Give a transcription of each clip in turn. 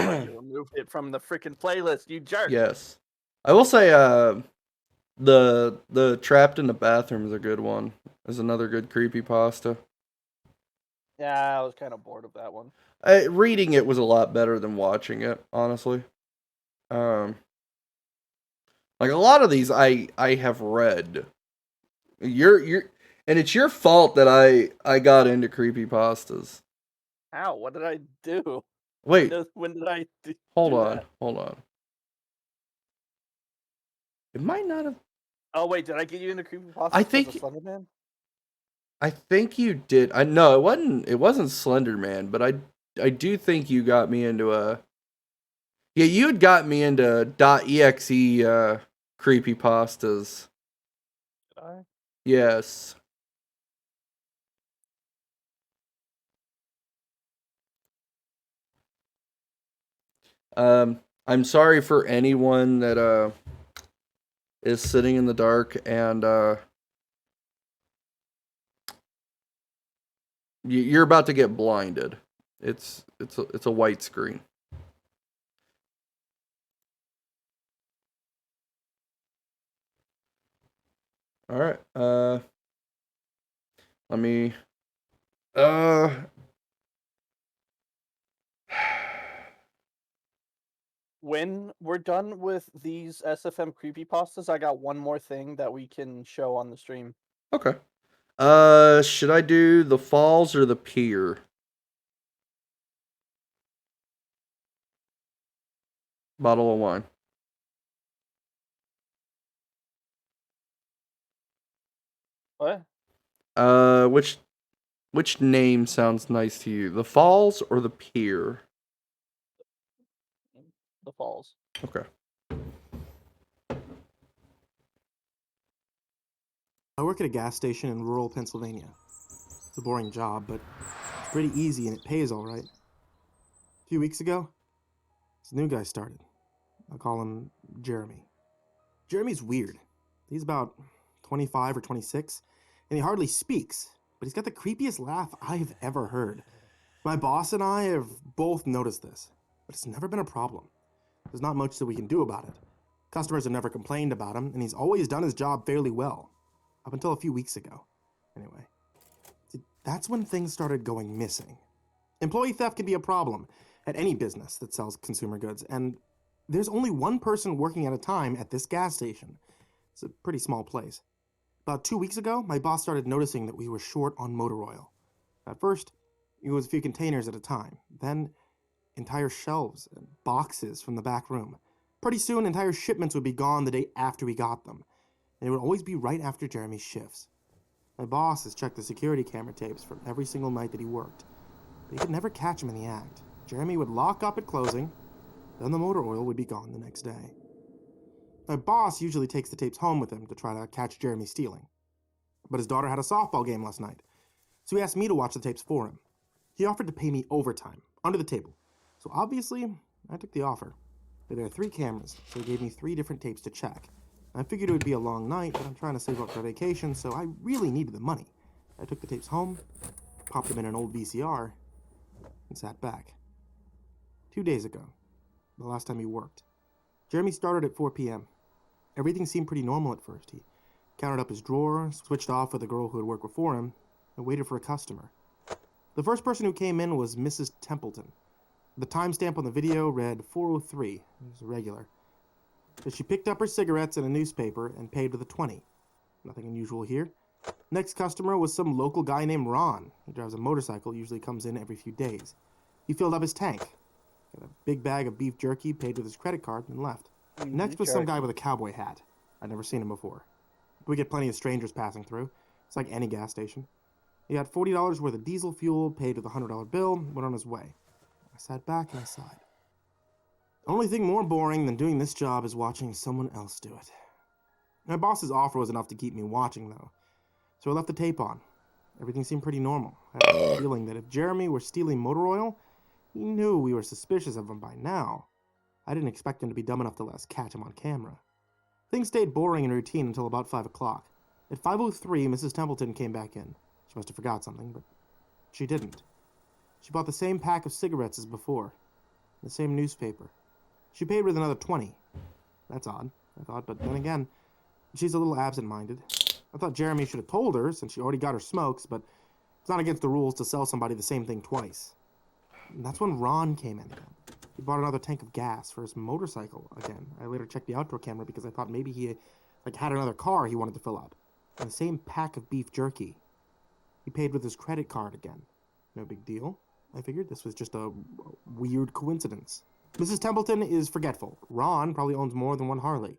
You removed it from the freaking playlist, you jerk. Yes. I will say, the Trapped in the Bathroom is a good one. Is another good creepypasta. Yeah, I was kind of bored of that one. Reading it was a lot better than watching it, honestly. Like a lot of these I have read. You're and it's your fault that I got into creepypastas. Ow, what did I do? Wait, When did I hold do on, that? hold on. It might not have. Oh wait, did I get you into creepypastas I because of think Slenderman? I think you did. I no, it wasn't Slender Man, but I do think you got me into a. Yeah, you had got me into .exe creepypastas. Did I? Yes. I'm sorry for anyone that is sitting in the dark and you're about to get blinded. It's a white screen. All right. Let me. Uh. When we're done with these SFM creepypastas, I got one more thing that we can show on the stream. Okay. Should I do the falls or the pier? Bottle of wine. What? Which name sounds nice to you? The falls or the pier? The falls. Okay. I work at a gas station in rural Pennsylvania. It's a boring job, but it's pretty easy and it pays all right. A few weeks ago, this new guy started. I'll call him Jeremy. Jeremy's weird. He's about 25 or 26, and he hardly speaks, but he's got the creepiest laugh I've ever heard. My boss and I have both noticed this, but it's never been a problem. There's not much that we can do about it. Customers have never complained about him, and he's always done his job fairly well. Up until a few weeks ago. Anyway, that's when things started going missing. Employee theft can be a problem at any business that sells consumer goods, and there's only one person working at a time at this gas station. It's a pretty small place. About 2 weeks ago, my boss started noticing that we were short on motor oil. At first, it was a few containers at a time, then entire shelves and boxes from the back room. Pretty soon, entire shipments would be gone the day after we got them. And it would always be right after Jeremy's shifts. My boss has checked the security camera tapes from every single night that he worked, but he could never catch him in the act. Jeremy would lock up at closing, then the motor oil would be gone the next day. My boss usually takes the tapes home with him to try to catch Jeremy stealing. But his daughter had a softball game last night, so he asked me to watch the tapes for him. He offered to pay me overtime, under the table. So obviously, I took the offer. But there are 3 cameras, so he gave me 3 different tapes to check. I figured it would be a long night, but I'm trying to save up for vacation, so I really needed the money. I took the tapes home, popped them in an old VCR, and sat back. 2 days ago, the last time he worked. Jeremy started at 4 p.m. Everything seemed pretty normal at first. He counted up his drawer, switched off with a girl who had worked before him, and waited for a customer. The first person who came in was Mrs. Templeton. The timestamp on the video read 4:03. It was irregular. But she picked up her cigarettes and a newspaper and paid with a 20. Nothing unusual here. Next customer was some local guy named Ron. He drives a motorcycle, usually comes in every few days. He filled up his tank, got a big bag of beef jerky, paid with his credit card, and left. Next was some guy with a cowboy hat. I'd never seen him before. We get plenty of strangers passing through. It's like any gas station. He got $40 worth of diesel fuel, paid with a $100 bill, went on his way. I sat back and I sighed. The only thing more boring than doing this job is watching someone else do it. My boss's offer was enough to keep me watching, though, so I left the tape on. Everything seemed pretty normal. I had a feeling that if Jeremy were stealing motor oil, he knew we were suspicious of him by now. I didn't expect him to be dumb enough to let us catch him on camera. Things stayed boring and routine until about 5 o'clock. At 5:03, Mrs. Templeton came back in. She must have forgot something, but she didn't. She bought the same pack of cigarettes as before. the same newspaper. She paid with another 20. That's odd, I thought, but then again, she's a little absent-minded. I thought Jeremy should have told her, since she already got her smokes, but it's not against the rules to sell somebody the same thing twice. And that's when Ron came in again. He bought another tank of gas for his motorcycle again. I later checked the outdoor camera because I thought maybe he had another car he wanted to fill up. And the same pack of beef jerky. He paid with his credit card again. No big deal. I figured this was just a weird coincidence. Mrs. Templeton is forgetful. Ron probably owns more than one Harley.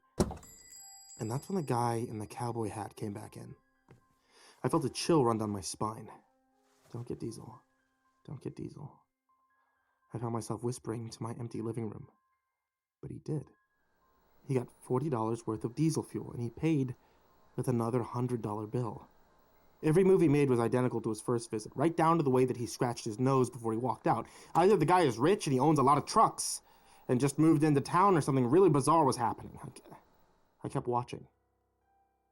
And that's when the guy in the cowboy hat came back in. I felt a chill run down my spine. Don't get Diesel. Don't get Diesel. I found myself whispering to my empty living room. But he did. He got $40 worth of diesel fuel, and he paid with another $100 bill. Every move he made was identical to his first visit, right down to the way that he scratched his nose before he walked out. Either the guy is rich and he owns a lot of trucks and just moved into town, or something really bizarre was happening. I kept watching.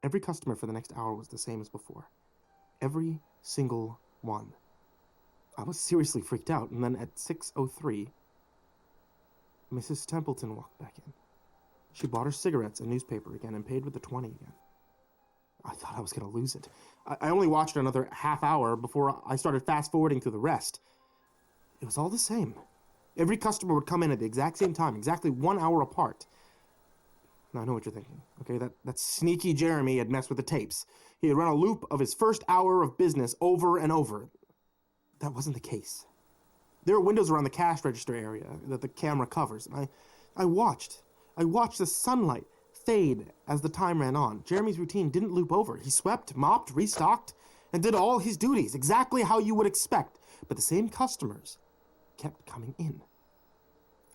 Every customer for the next hour was the same as before. Every single one. I was seriously freaked out, and then at 6:03, Mrs. Templeton walked back in. She bought her cigarettes and newspaper again and paid with the 20 again. I thought I was going to lose it. I only watched another half hour before I started fast-forwarding through the rest. It was all the same. Every customer would come in at the exact same time, exactly 1 hour apart. Now, I know what you're thinking, okay? That sneaky Jeremy had messed with the tapes. He had run a loop of his first hour of business over and over. That wasn't the case. There are windows around the cash register area that the camera covers, and I watched the sunlight fade as the time ran on. Jeremy's routine didn't loop over. He swept, mopped, restocked, and did all his duties exactly how you would expect. But the same customers kept coming in.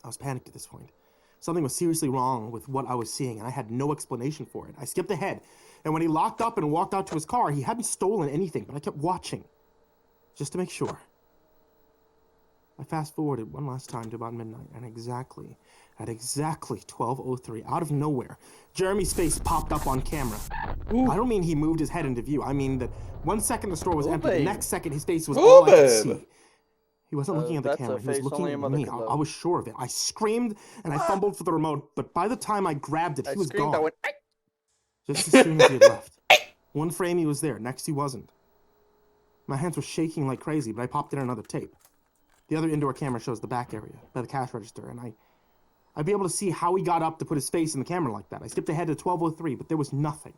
I was panicked at this point. Something was seriously wrong with what I was seeing, and I had no explanation for it. I skipped ahead, and when he locked up and walked out to his car, he hadn't stolen anything, but I kept watching, just to make sure. I fast-forwarded one last time to about midnight, and at exactly 12:03, out of nowhere, Jeremy's face popped up on camera. Ooh. I don't mean he moved his head into view. I mean that 1 second the store was empty, the next second his face was all I could see. He wasn't looking at the camera, he was looking at me. I was sure of it. I screamed, and I fumbled for the remote, but by the time I grabbed it, he was gone. I went, just as soon as he had left. One frame he was there, next he wasn't. My hands were shaking like crazy, but I popped in another tape. The other indoor camera shows the back area, by the cash register, and I'd be able to see how he got up to put his face in the camera like that. I skipped ahead to 12:03, but there was nothing.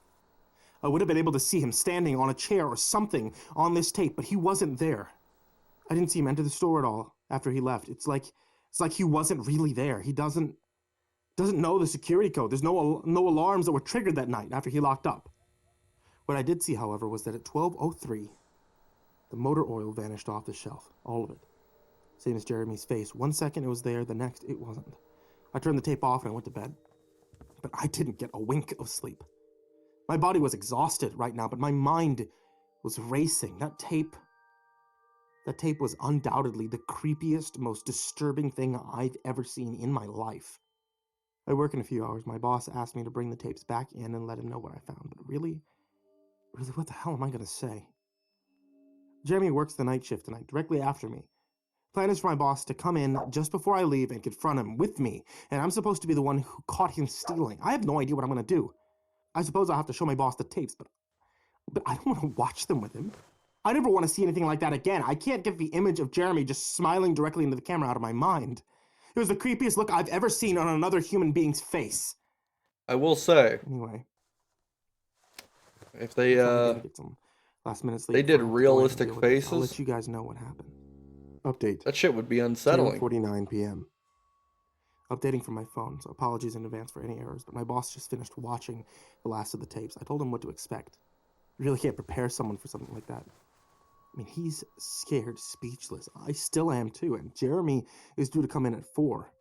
I would have been able to see him standing on a chair or something on this tape, but he wasn't there. I didn't see him enter the store at all after he left. It's like he wasn't really there. He doesn't know the security code. There's no alarms that were triggered that night after he locked up. What I did see, however, was that at 12:03, the motor oil vanished off the shelf, all of it. Same as Jeremy's face. 1 second it was there, the next it wasn't. I turned the tape off and I went to bed. But I didn't get a wink of sleep. My body was exhausted right now, but my mind was racing. That tape was undoubtedly the creepiest, most disturbing thing I've ever seen in my life. I work in a few hours. My boss asked me to bring the tapes back in and let him know what I found. But really, what the hell am I going to say? Jeremy works the night shift tonight, directly after me. Plan is for my boss to come in just before I leave and confront him with me, and I'm supposed to be the one who caught him stealing. I have no idea what I'm going to do. I suppose I'll have to show my boss the tapes, but I don't want to watch them with him. I never want to see anything like that again. I can't get the image of Jeremy just smiling directly into the camera out of my mind. It was the creepiest look I've ever seen on another human being's face. I will say. Anyway. If they, get some last minute sleep they did realistic faces. I'll let you guys know what happened. Update. That shit would be unsettling. 10:49 p.m. Updating from my phone, so apologies in advance for any errors, but my boss just finished watching the last of the tapes. I told him what to expect. You really can't prepare someone for something like that. I mean, he's scared, speechless. I still am too, and Jeremy is due to come in at 4.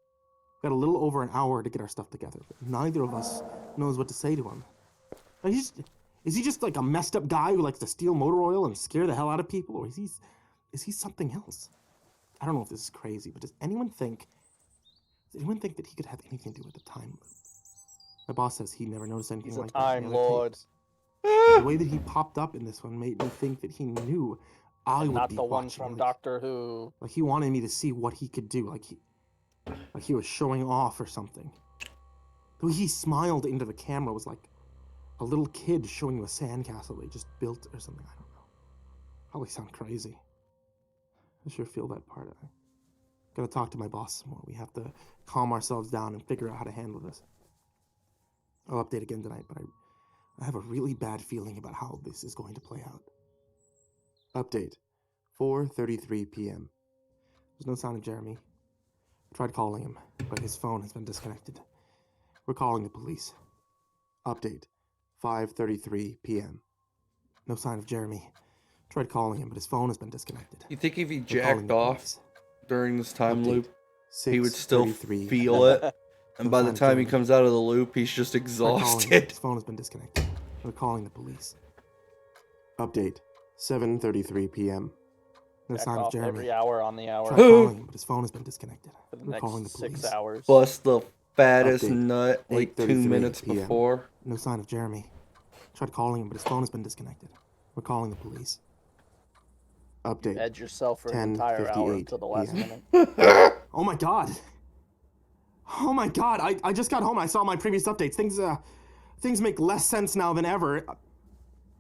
Got a little over an hour to get our stuff together, but neither of us knows what to say to him. Is he just like a messed up guy who likes to steal motor oil and scare the hell out of people, or is he something else? I don't know if this is crazy, but does anyone think that he could have anything to do with the time loop? My boss says he never noticed anything like that. Time Lord. The way that he popped up in this one made me think that he knew I would be watching. Not the one from Doctor Who. Like he wanted me to see what he could do. Like he was showing off or something. The way he smiled into the camera was like a little kid showing you a sandcastle they just built or something. I don't know. Probably sound crazy. I sure feel that part. I gotta talk to my boss some more. We have to calm ourselves down and figure out how to handle this. I'll update again tonight, but I have a really bad feeling about how this is going to play out. Update. 4:33 p.m. There's no sign of Jeremy. I tried calling him, but his phone has been disconnected. We're calling the police. Update. 5:33 p.m. No sign of Jeremy. Tried calling him, but his phone has been disconnected. You think if he We're calling jacked the off police. during this time Update. loop, he would still 6:33 feel it, and No by the sign of time he Jeremy. comes out of the loop, he's just Tried calling him, but exhausted. his phone has been disconnected. We're calling the police. Update. 7:33 p.m. No Jack sign of off Jeremy. every hour on the hour Tried calling him, but his phone has been disconnected. for the We're calling the next police. 6 hours. Plus the fattest Update. nut like 2 8:33 minutes p.m. before. No sign of Jeremy. Tried calling him, but his phone has been disconnected. We're calling the police. Update. Edge yourself for an entire hour 10:58 until the last p.m. minute. Oh my god. Oh my god. I just got home. I saw my previous updates. Things make less sense now than ever.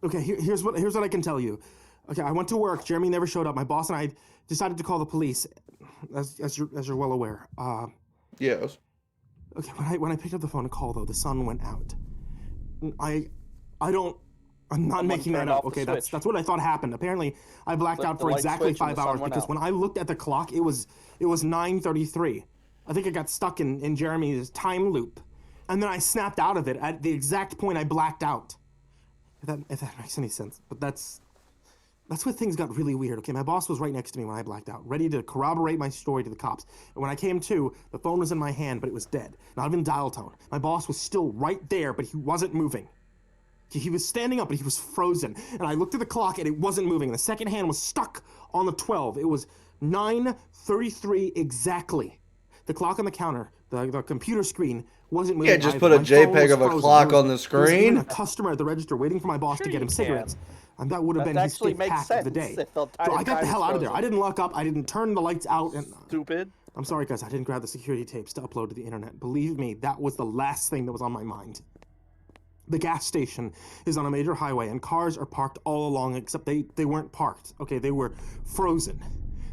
Okay, here's what I can tell you. Okay, I went to work. Jeremy never showed up. My boss and I decided to call the police, as you're well aware. Yes. Okay, when I picked up the phone to call though, the sun went out. I'm not making that turned up. off the Okay, that's switch. what I thought happened. Apparently, I blacked Flipped out the for light exactly switch and 5 the sun hours went because out. when I looked at the clock, it was 9:33. I think I got stuck in Jeremy's time loop, and then I snapped out of it at the exact point I blacked out. If that makes any sense, but that's where things got really weird. Okay, my boss was right next to me when I blacked out, ready to corroborate my story to the cops. And when I came to, the phone was in my hand, but it was dead. Not even dial tone. My boss was still right there, but he wasn't moving. He was standing up, but he was frozen. And I looked at the clock, and it wasn't moving. And the second hand was stuck on the 12. It was 9:33 exactly. The clock on the counter, the computer screen, wasn't moving. Yeah, just either. put a My phone JPEG was of a frozen. clock There on the was even screen. a customer at the register waiting for my boss to Sure get him you cigarettes. And that would have That been his actually fifth makes pack of the day. sense if the So I got time the is hell out of there. frozen. I didn't lock up. I didn't turn the lights out. And Stupid. I'm sorry, guys. I didn't grab the security tapes to upload to the internet. Believe me, that was the last thing that was on my mind. The gas station is on a major highway, and cars are parked all along, except they weren't parked. Okay, they were frozen.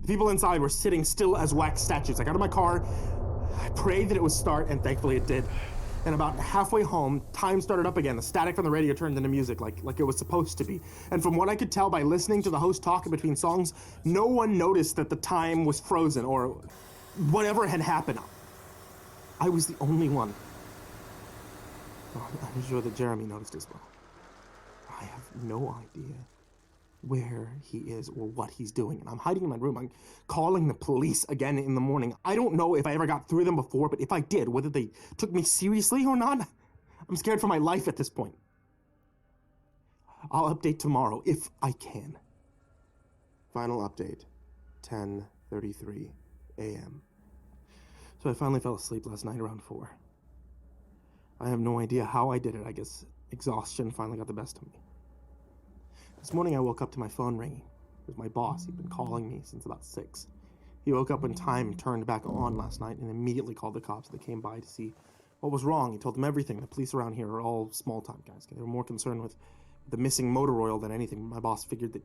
The people inside were sitting still as wax statues. I got in my car, I prayed that it would start, and thankfully it did. And about halfway home, time started up again. The static from the radio turned into music, like it was supposed to be. And from what I could tell by listening to the host talk in between songs, no one noticed that the time was frozen or whatever had happened. I was the only one. Oh, I'm sure that Jeremy noticed as well. I have no idea where he is or what he's doing. And I'm hiding in my room. I'm calling the police again in the morning. I don't know if I ever got through them before, but if I did, whether they took me seriously or not, I'm scared for my life at this point. I'll update tomorrow if I can. Final update, 10:33 a.m. So I finally fell asleep last night around 4. I have no idea how I did it. I guess exhaustion finally got the best of me. This morning I woke up to my phone ringing. It was my boss. He'd been calling me since about 6. He woke up when time turned back on last night and immediately called the cops. They came by to see what was wrong. He told them everything. The police around here are all small-time guys. They were more concerned with the missing motor oil than anything. My boss figured that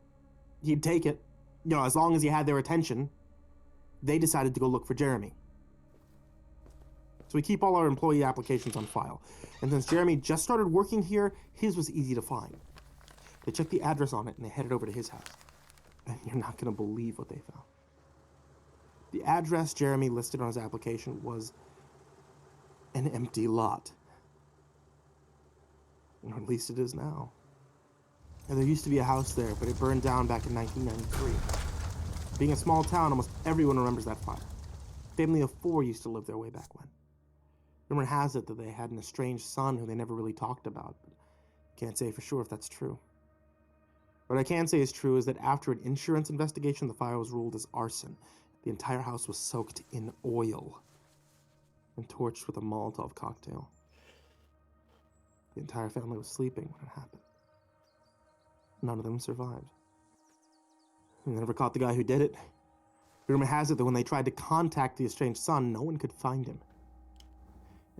he'd take it. You know, as long as he had their attention. They decided to go look for Jeremy. So we keep all our employee applications on file. And since Jeremy just started working here, his was easy to find. They checked the address on it and they headed over to his house. And you're not going to believe what they found. The address Jeremy listed on his application was an empty lot. Or at least it is now. And there used to be a house there, but it burned down back in 1993. Being a small town, almost everyone remembers that fire. A family of 4 used to live there way back when. Rumor has it that they had an estranged son who they never really talked about, but can't say for sure if that's true. What I can say is true is that after an insurance investigation, the fire was ruled as arson. The entire house was soaked in oil and torched with a Molotov cocktail. The entire family was sleeping when it happened. None of them survived. They never caught the guy who did it. Rumor has it that when they tried to contact the estranged son, no one could find him.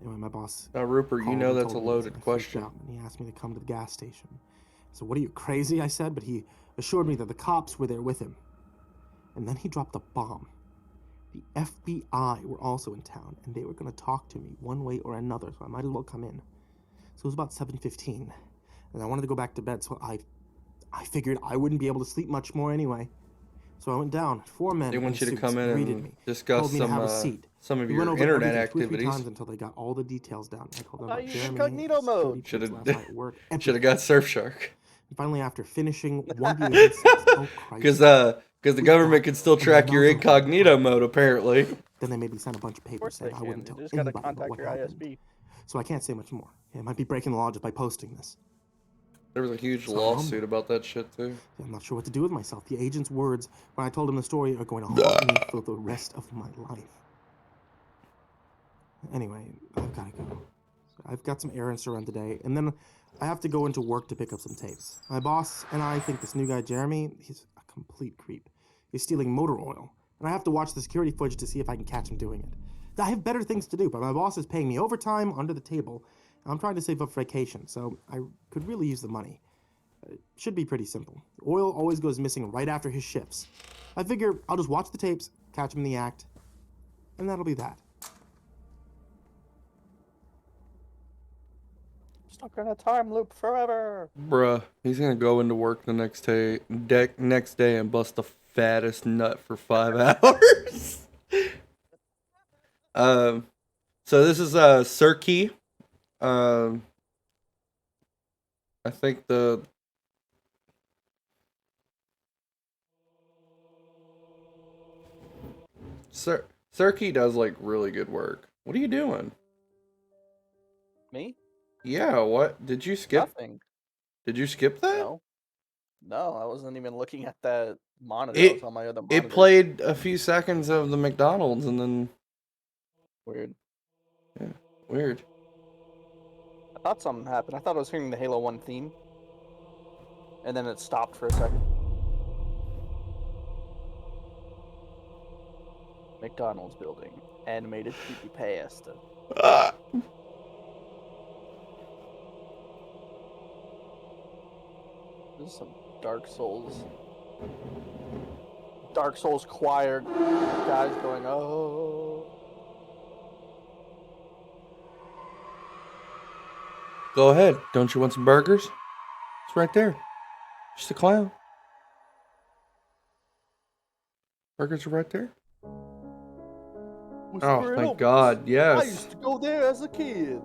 Anyway, my boss. Now, Rupert, you called know and that's a told me this, loaded and I freaked question. out, and he asked me to come to the gas station. So, what are you, crazy? I said, but he assured me that the cops were there with him. And then he dropped a bomb. The FBI were also in town, and they were going to talk to me one way or another, so I might as well come in. So it was about 7:15, and I wanted to go back to bed, so I figured I wouldn't be able to sleep much more anyway. So I went down. 4 men They want in you to suits come in greeted and me, discuss told me to have a seat. some of We your went over internet everything 2 or 3 activities. times until they got all the details down. I told them I about use Jeremy, incognito his mode. security trips Shoulda- last night at work. Should have got Surfshark. And finally, after finishing, one of the agents says, "Oh Christ!" Because the government can still track your incognito mode, apparently. Then they made me sign a bunch of Of course papers they saying I can. wouldn't You tell just gotta anybody about contact what your happened. ISP. So I can't say much more. I might be breaking the law just by posting this. There was a huge So lawsuit about that shit, too. I'm not sure what to do with myself. The agent's words when I told him the story are going to haunt me for the rest of my life. Anyway, I've got to go. I've got some errands to run today, and then I have to go into work to pick up some tapes. My boss and I think this new guy, Jeremy, he's a complete creep. He's stealing motor oil, and I have to watch the security footage to see if I can catch him doing it. I have better things to do, but my boss is paying me overtime under the table. I'm trying to save up for vacation, so I could really use the money. It should be pretty simple. Oil always goes missing right after his shifts. I figure I'll just watch the tapes, catch him in the act, and that'll be that. Stuck in a time loop forever. Bruh, he's gonna go into work the next day and bust the fattest nut for 5 hours. So this is Surkee. I think Surkee does like really good work. What are you doing? Me? Yeah, what? Did you skip? Nothing. Did you skip that? No. No, I wasn't even looking at that monitor. I was on my other monitor. It played a few seconds of the McDonald's and then... Weird. Yeah, weird. I thought something happened. I thought I was hearing the Halo 1 theme. And then it stopped for a second. McDonald's building. Animated creepypasta. Ah! This is some Dark Souls choir guys going, oh. Go ahead. Don't you want some burgers? It's right there. Just a clown. Burgers are right there. Oh, thank God. I Yes. used to go there as a kid.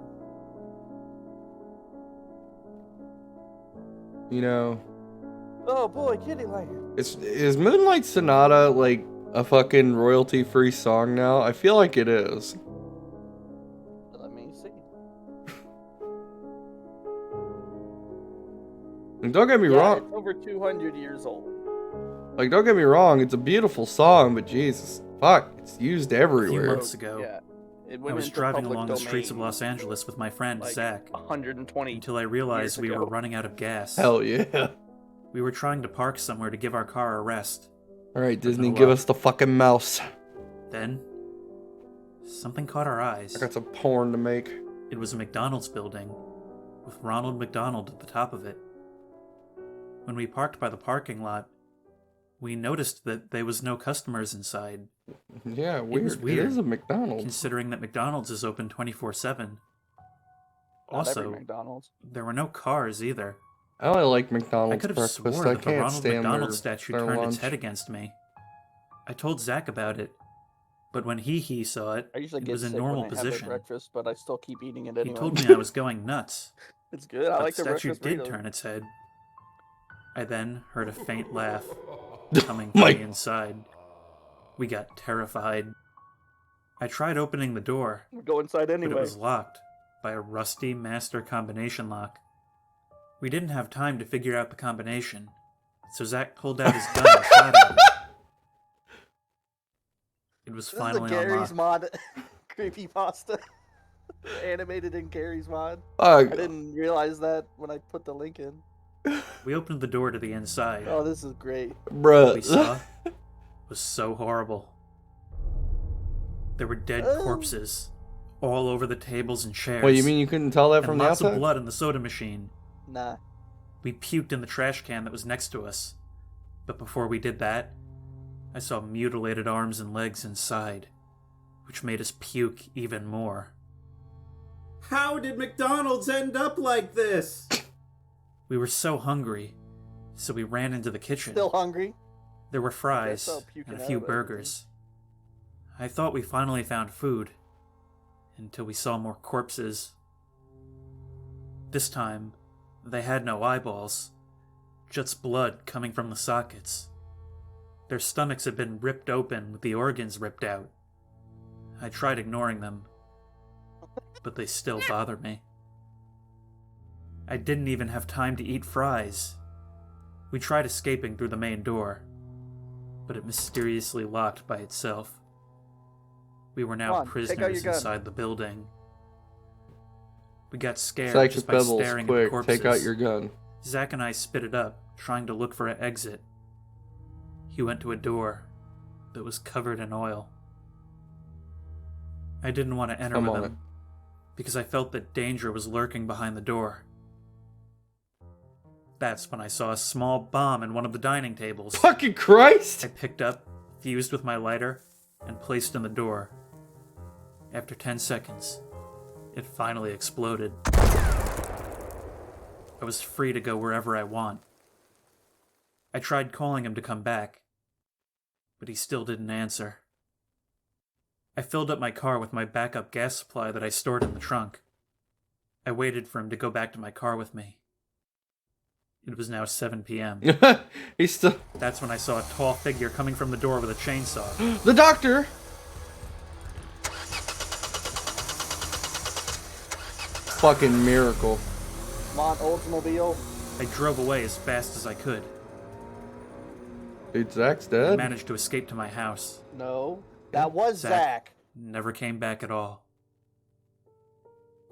You know, Oh boy, Kittyland. is Moonlight Sonata like a fucking royalty-free song now? I feel like it is. Let me see. And don't get me Yeah, wrong. it's over 200 years old. Like, don't get me wrong. It's a beautiful song, but Jesus, fuck, it's used A few everywhere. months ago, Yeah. It I went was into driving public along the streets of domain, Los Angeles with my friend like, Zach 120 until I realized years we ago. were running out of gas. Hell yeah. We were trying to park somewhere to give our car a rest. All right, But Disney, no give luck. us the fucking mouse. Then, something caught our eyes. I got some porn to make. It was a McDonald's building, with Ronald McDonald at the top of it. When we parked by the parking lot, we noticed that there was no customers inside, Yeah, weird. was weird, It is a McDonald's. considering that McDonald's is open 24/7. Not every Also, McDonald's. there were no cars either. I only like I McDonald's could have breakfast. sworn I that the can't Ronald stand McDonald their, statue their turned lunch. its head against me. I told Zach about it, but when he saw it, I usually it get was in sick normal when I have position. their breakfast, but I still keep eating it He anyway. told me I was going nuts, It's good. I but like the the statue breakfast did burrito. turn its head. I then heard a faint laugh coming My- from the inside. We got terrified. I tried opening the door, We go inside but anyway. it was locked by a rusty master combination lock. We didn't have time to figure out the combination, so Zach pulled out his gun and shot at it. It was This is finally a Gary's unlocked. mod creepypasta. Animated in Gary's mod. Fuck. I didn't realize that when I put the link in. We opened the door to the inside. Oh, this is great. What we Bruh. saw was so horrible. There were dead corpses all over the tables and chairs. Wait, you mean you couldn't tell that from and the lots outside? of blood in the soda machine. Nah. We puked in the trash can that was next to us. But before we did that, I saw mutilated arms and legs inside, which made us puke even more. How did McDonald's end up like this? We were so hungry, so we ran into the kitchen. Still hungry? There were fries Guess I'll puke and a it few out, burgers. I thought we finally found food, until we saw more corpses. This time, they had no eyeballs, just blood coming from the sockets. Their stomachs had been ripped open with the organs ripped out. I tried ignoring them, but they still bother me. I didn't even have time to eat fries. We tried escaping through the main door, but it mysteriously locked by itself. We were now Come on, take out prisoners your gun. inside the building. We got scared Psychic just by Pebbles, staring at the quick, corpses. take out your gun. Zach and I spit it up, trying to look for an exit. He went to a door that was covered in oil. I didn't want to enter Come with on. him, because I felt that danger was lurking behind the door. That's when I saw a small bomb in one of the dining tables. Fucking Christ! I picked up, fused with my lighter, and placed in the door. After 10 seconds, it finally exploded. I was free to go wherever I want. I tried calling him to come back, but he still didn't answer. I filled up my car with my backup gas supply that I stored in the trunk. I waited for him to go back to my car with me. It was now 7 p.m. He's still... That's when I saw a tall figure coming from the door with a chainsaw. The doctor! Fucking miracle. Come on, Oldsmobile. I drove away as fast as I could. Dude, Zach's I dead. managed to escape to my house. No. That was Zach. Never came back at all.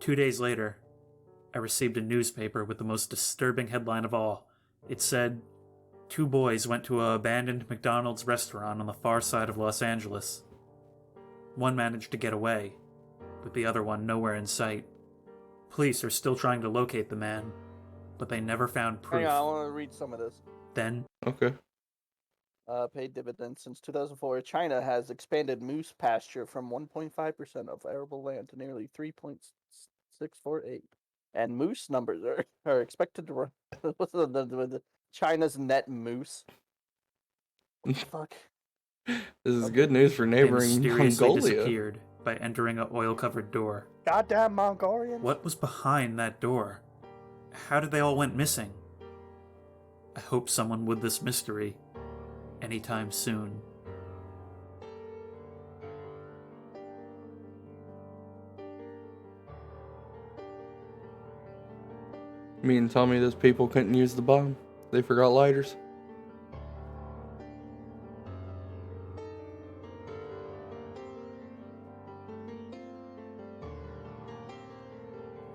2 days later, I received a newspaper with the most disturbing headline of all. It said, 2 boys went to an abandoned McDonald's restaurant on the far side of Los Angeles. One managed to get away, with the other one nowhere in sight. Police are still trying to locate the man, but they never found proof. Hang on, I want to read some of this. Then, Okay. Paid dividends. Since 2004, China has expanded moose pasture from 1.5% of arable land to nearly 3.648. And moose numbers are expected to run. What's the China's net moose? What the fuck? This is good news for they neighboring mysteriously Mongolia. disappeared by entering an oil-covered door. Goddamn Mongolians. What was behind that door? How did they all went missing? I hope someone would this mystery anytime soon. You mean tell me those people couldn't use the bomb? They forgot lighters?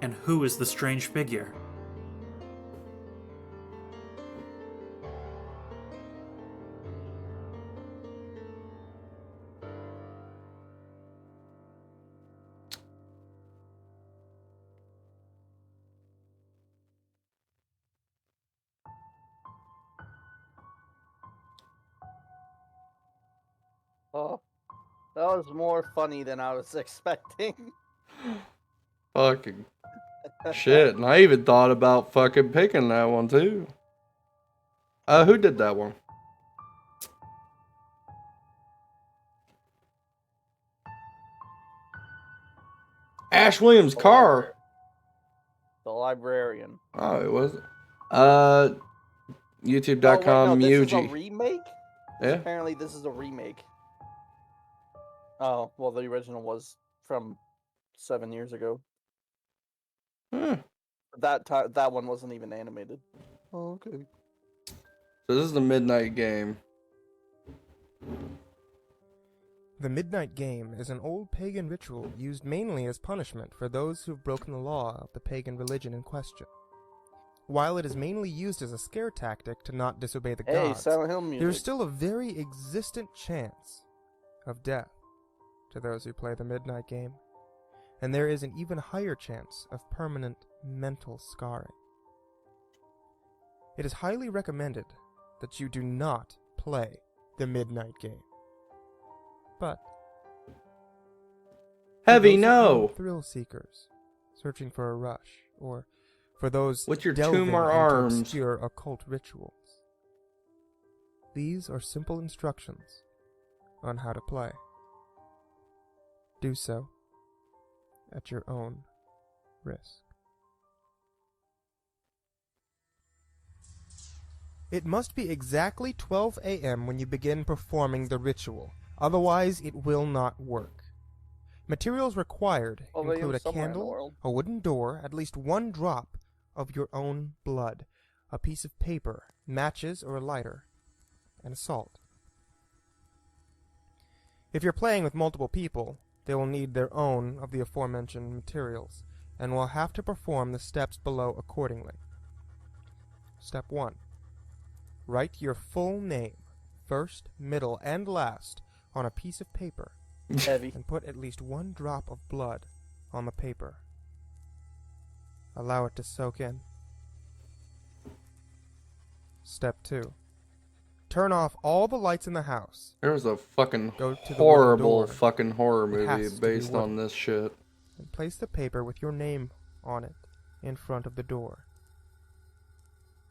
And who is the strange figure? Oh, that was more funny than I was expecting. Fucking shit. And I even thought about fucking picking that one too. Who did that one? Ash Williams' car. The Librarian. Oh, it wasn't. Oh, YouTube.com wait, no, this is a Muji. remake? Yeah. Apparently this is a remake. Oh, well, the original was from 7 years ago. Huh. That one wasn't even animated. Oh, okay. So this is the Midnight Game. The Midnight Game is an old pagan ritual used mainly as punishment for those who have broken the law of the pagan religion in question. While it is mainly used as a scare tactic to not disobey the Hey, gods, Silent Hill music. there is still a very existent chance of death. to those who play the midnight game, and there is an even higher chance of permanent mental scarring. It is highly recommended that you do not play the midnight game. But for Heavy, those of you no. thrill seekers searching for a rush, or for those With your delving tumor into arms. obscure occult rituals, these are simple instructions on how to play. Do so at your own risk. It must be exactly 12 a.m. when you begin performing the ritual, otherwise it will not work. Materials required Well, include a somewhere in the candle, world. a wooden door, at least one drop of your own blood, a piece of paper, matches or a lighter, and salt. If you're playing with multiple people, they will need their own of the aforementioned materials, and will have to perform the steps below accordingly. Step 1. Write your full name, first, middle, and last, on a piece of paper, Heavy. and put at least one drop of blood on the paper. Allow it to soak in. Step 2. Turn off all the lights in the house. There was a fucking Go to the horrible wooden door. fucking horror It movie has to be based on wooden. this shit. And place the paper with your name on it in front of the door.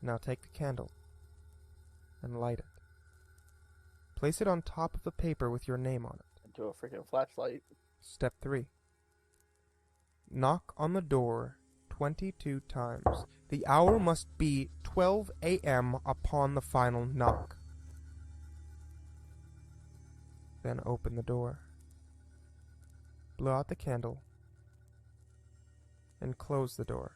Now take the candle and light it. Place it on top of the paper with your name on it. Into a freaking flashlight. Step 3. Knock on the door 22 times. The hour must be 12 a.m. upon the final knock. Then open the door. Blow out the candle and close the door.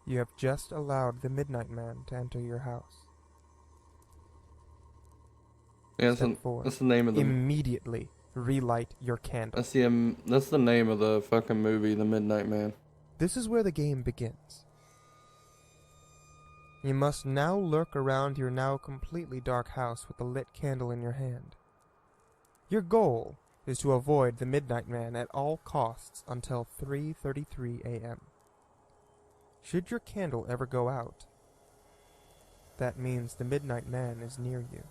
You have just allowed the Midnight Man to enter your house. Yeah, Step 4. that's the name of the. Immediately relight your candle. That's the name of the fucking movie, The Midnight Man. This is where the game begins. You must now lurk around your now completely dark house with a lit candle in your hand. Your goal is to avoid the Midnight Man at all costs until 3:33 a.m. Should your candle ever go out, that means the Midnight Man is near you.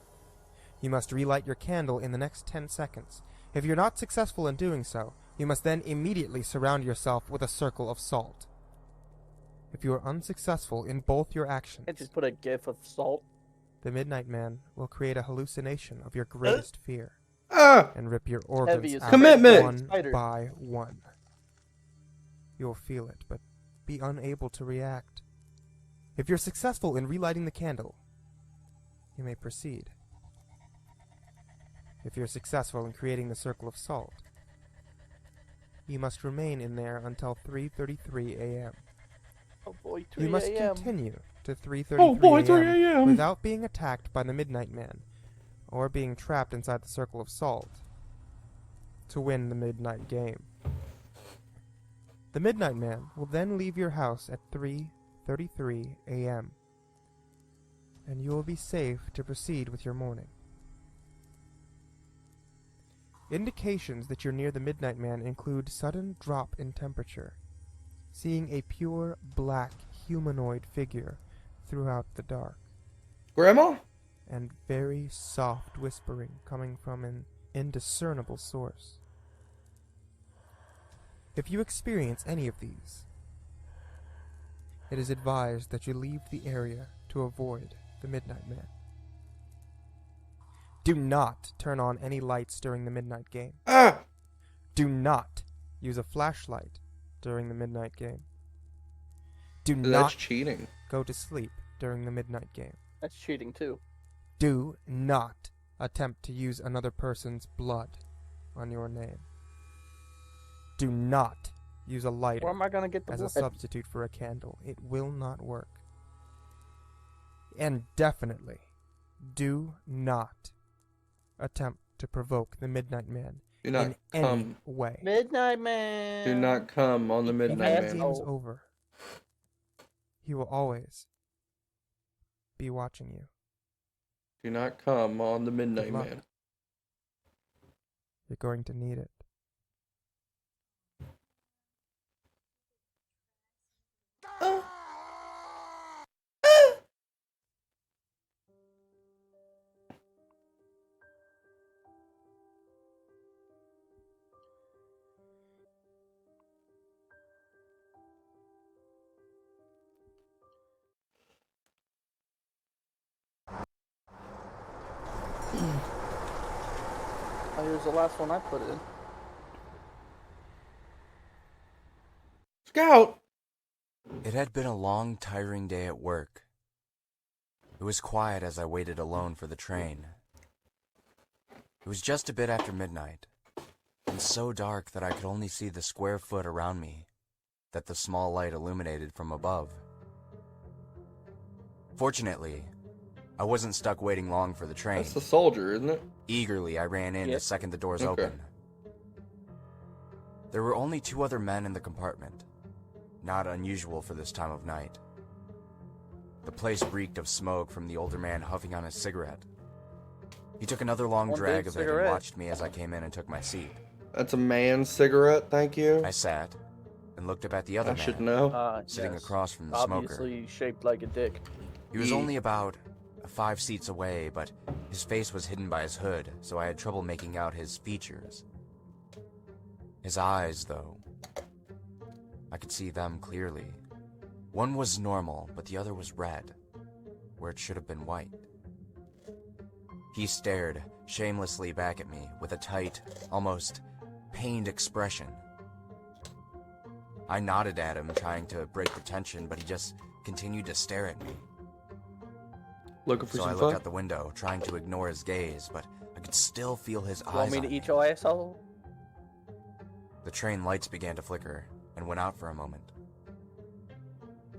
You must relight your candle in the next 10 seconds. If you're not successful in doing so, you must then immediately surround yourself with a circle of salt. If you are unsuccessful in both your actions, Can't just put a gif of salt. the Midnight Man will create a hallucination of your greatest fear Ah! and rip your Heavy organs as out Commitment! one Spider. by one. You'll feel it, but be unable to react. If you're successful in relighting the candle, you may proceed. If you're successful in creating the circle of salt, you must remain in there until 3:33 a.m. Oh boy, 3 You must a.m. continue to 3:33 Oh boy, 3 a.m. a.m. without being attacked by the Midnight Man or being trapped inside the circle of salt to win the midnight game. The Midnight Man will then leave your house at 3:33 a.m. and you will be safe to proceed with your morning. Indications that you're near the Midnight Man include sudden drop in temperature, seeing a pure black humanoid figure throughout the dark, Grandma? and very soft whispering coming from an indiscernible source. If you experience any of these, it is advised that you leave the area to avoid the Midnight Man. Do not turn on any lights during the midnight game. Ah! Do not use a flashlight during the midnight game. Do That's not cheating. go to sleep during the midnight game. That's cheating too. Do not attempt to use another person's blood on your name. Do not use a lighter Where am I gonna get the as a blood? substitute for a candle. It will not work. And definitely, do not attempt to provoke the Midnight Man Do not in any come. way. Midnight Man. Do not come on the When Midnight the Man. game's over, he will always be watching you. Do not come on the Midnight Good luck. Man. You're going to need it. Oh, here's the last one I put in. Scout! It had been a long, tiring day at work. It was quiet as I waited alone for the train. It was just a bit after midnight, and so dark that I could only see the square foot around me that the small light illuminated from above. Fortunately, I wasn't stuck waiting long for the train. That's the soldier, isn't it? Eagerly, I ran in the Yep. second the doors Okay. opened. There were only 2 other men in the compartment, not unusual for this time of night. The place reeked of smoke from the older man huffing on his cigarette. He took another long One drag big of it and cigarette. watched me as I came in and took my seat. That's a man's cigarette, thank you. I sat and looked up at the other I man, should know. sitting Yes. across from the Obviously shaped like a dick. He was Ye- only about 5 seats away, but his face was hidden by his hood, so I had trouble making out his features. His eyes, though, I could see them clearly. One was normal, but the other was red, where it should have been white. He stared shamelessly back at me with a tight, almost pained expression. I nodded at him, trying to break the tension, but he just continued to stare at me. Looking for So I some looked fun? out the window, trying to ignore his gaze, but I could still feel his You want eyes me on to me. eat your asshole? The train lights began to flicker and went out for a moment.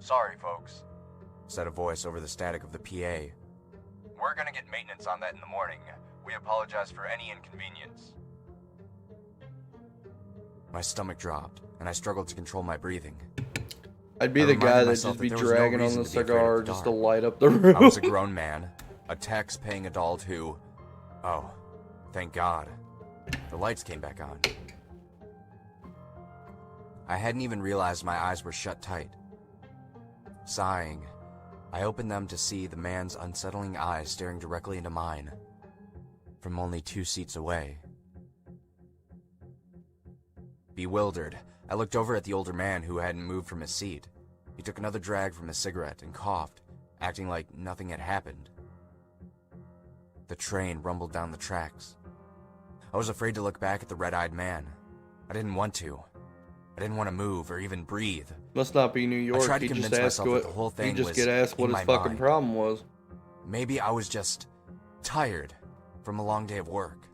"Sorry, folks," said a voice over the static of the PA. "We're gonna get maintenance on that in the morning. We apologize for any inconvenience." My stomach dropped, and I struggled to control my breathing. I'd be I the reminded guy that'd myself just that be there was no dragging on reason the to be afraid of cigar the just to dark. light up the room. I was a grown man, a tax-paying adult who... Oh, thank God. The lights came back on. I hadn't even realized my eyes were shut tight. Sighing, I opened them to see the man's unsettling eyes staring directly into mine, from only 2 seats away. Bewildered, I looked over at the older man who hadn't moved from his seat. He took another drag from his cigarette and coughed, acting like nothing had happened. The train rumbled down the tracks. I was afraid to look back at the red-eyed man. I didn't want to. I didn't want to move or even breathe. Must not be New York. tried to He'd just convince ask myself what that the whole thing he'd just was get asked what in his my fucking mind. problem was. Maybe I was just tired from a long day of work.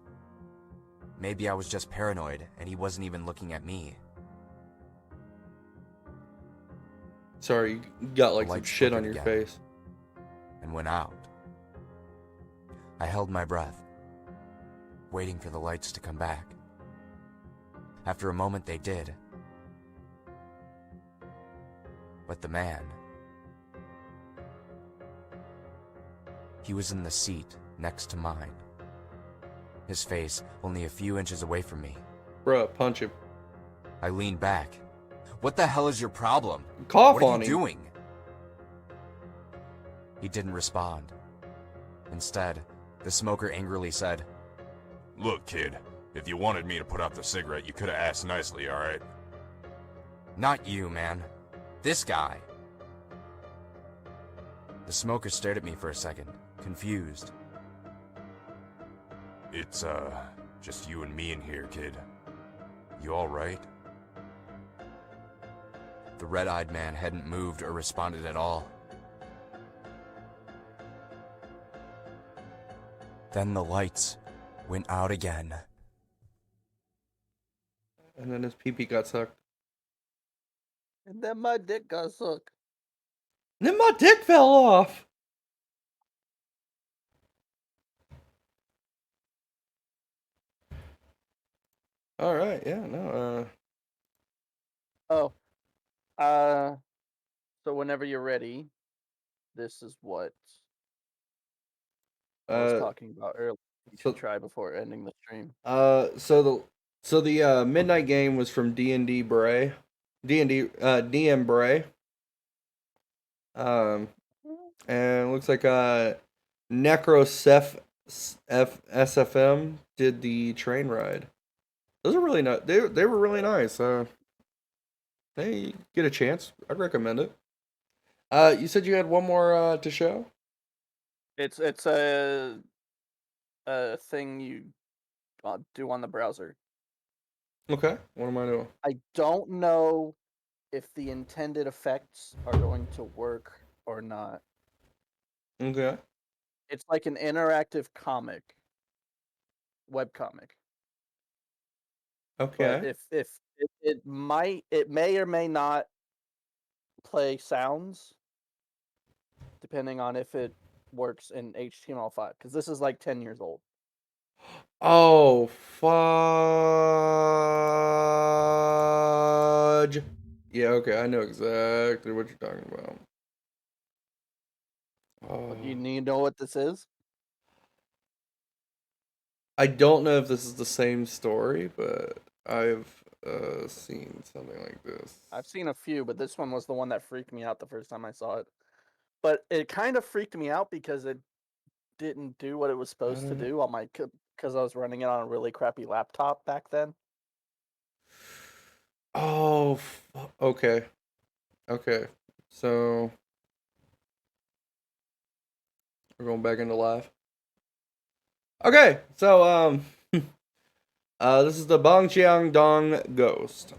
Maybe I was just paranoid and he wasn't even looking at me. Sorry, you got like The some lights shit on flickered your again. face. And went out. I held my breath, waiting for the lights to come back. After a moment, they did. But the man... He was in the seat next to mine. His face only a few inches away from me. Bruh, punch him. I leaned back. "What the hell is your problem? Cough What are on you him. doing?" He didn't respond. Instead, the smoker angrily said, Look, kid, if you wanted me to put out the cigarette, you could have asked nicely, alright? "Not you, man. This guy." The smoker stared at me for a second, confused. It's, just you and me in here, kid. You alright? The red-eyed man hadn't moved or responded at all. Then the lights went out again. And then his pee-pee got sucked. And then my dick got sucked. And then my dick fell off! Alright, yeah, no, Oh. So whenever you're ready, this is what I was Uh, talking about earlier. You so should try before ending the stream. So the midnight game was from Dnbray, Dnbray. Um, and it looks like NecrocephSFM did the train ride. Those are really nice. They were really nice. Hey, you get a chance, I'd recommend it. You said you had one more to show. It's a thing you do on the browser. Okay, what am I doing? I don't know if the intended effects are going to work or not. Okay. It's like an interactive comic, webcomic. But Okay. if it may or may not play sounds, depending on if it works in HTML5, because this is like 10 years old. Oh, fudge. Yeah, okay, I know exactly what you're talking about. Oh. You need to know what this is? I don't know if this is the same story, but I've seen something like this. I've seen a few, but this one was the one that freaked me out the first time I saw it. But it kind of freaked me out because it didn't do what it was supposed to do on my because I was running it on a really crappy laptop back then. Oh, okay. Okay. So we're going back into live. Okay. So this is the Bangjiang Dong Ghost.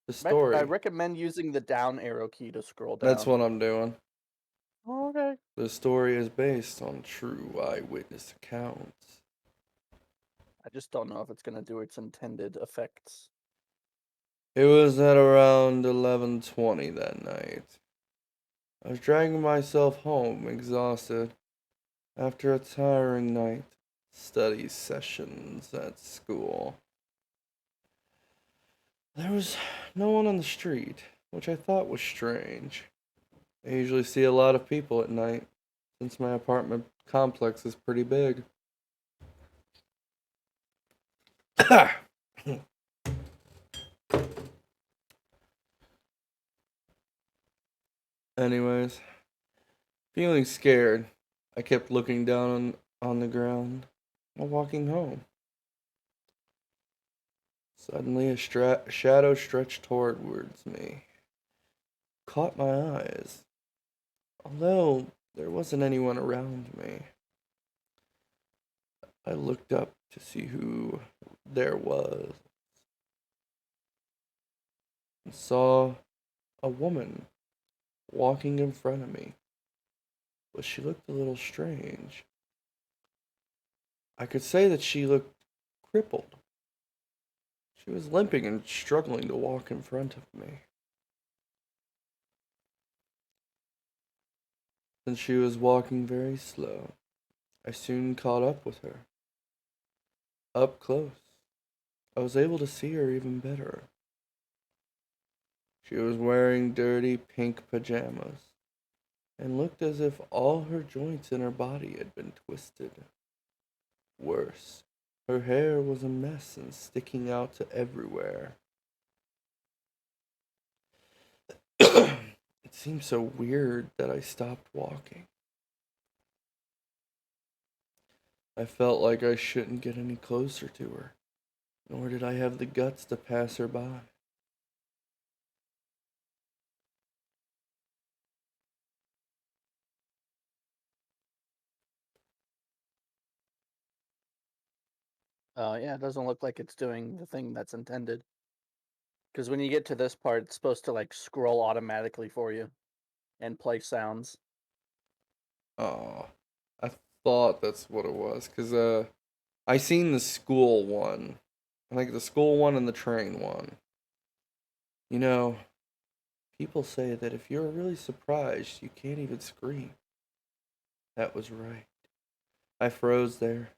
The story. I recommend using the down arrow key to scroll down. That's what I'm doing. Oh, okay. The story is based on true eyewitness accounts. I just don't know if it's gonna do its intended effects. It was at around 11:20 that night. I was dragging myself home, exhausted, after a tiring night study sessions at school. There was no one on the street, which I thought was strange. I usually see a lot of people at night, since my apartment complex is pretty big. Anyways, feeling scared, I kept looking down on the ground while walking home. Suddenly, a shadow stretched towards me, caught my eyes. Although there wasn't anyone around me, I looked up to see who there was and saw a woman walking in front of me, but she looked a little strange. I could say that she looked crippled. She was limping and struggling to walk in front of me. Since she was walking very slow, I soon caught up with her. Up close, I was able to see her even better. She was wearing dirty pink pajamas and looked as if all her joints in her body had been twisted. Worse, her hair was a mess and sticking out to everywhere. It seemed so weird that I stopped walking. I felt like I shouldn't get any closer to her, nor did I have the guts to pass her by. Yeah, it doesn't look like it's doing the thing that's intended. Because when you get to this part, it's supposed to like scroll automatically for you and play sounds. Oh, I thought that's what it was, because I seen the school one. Like the school one and the train one. You know, people say that if you're really surprised, you can't even scream. That was right. I froze there,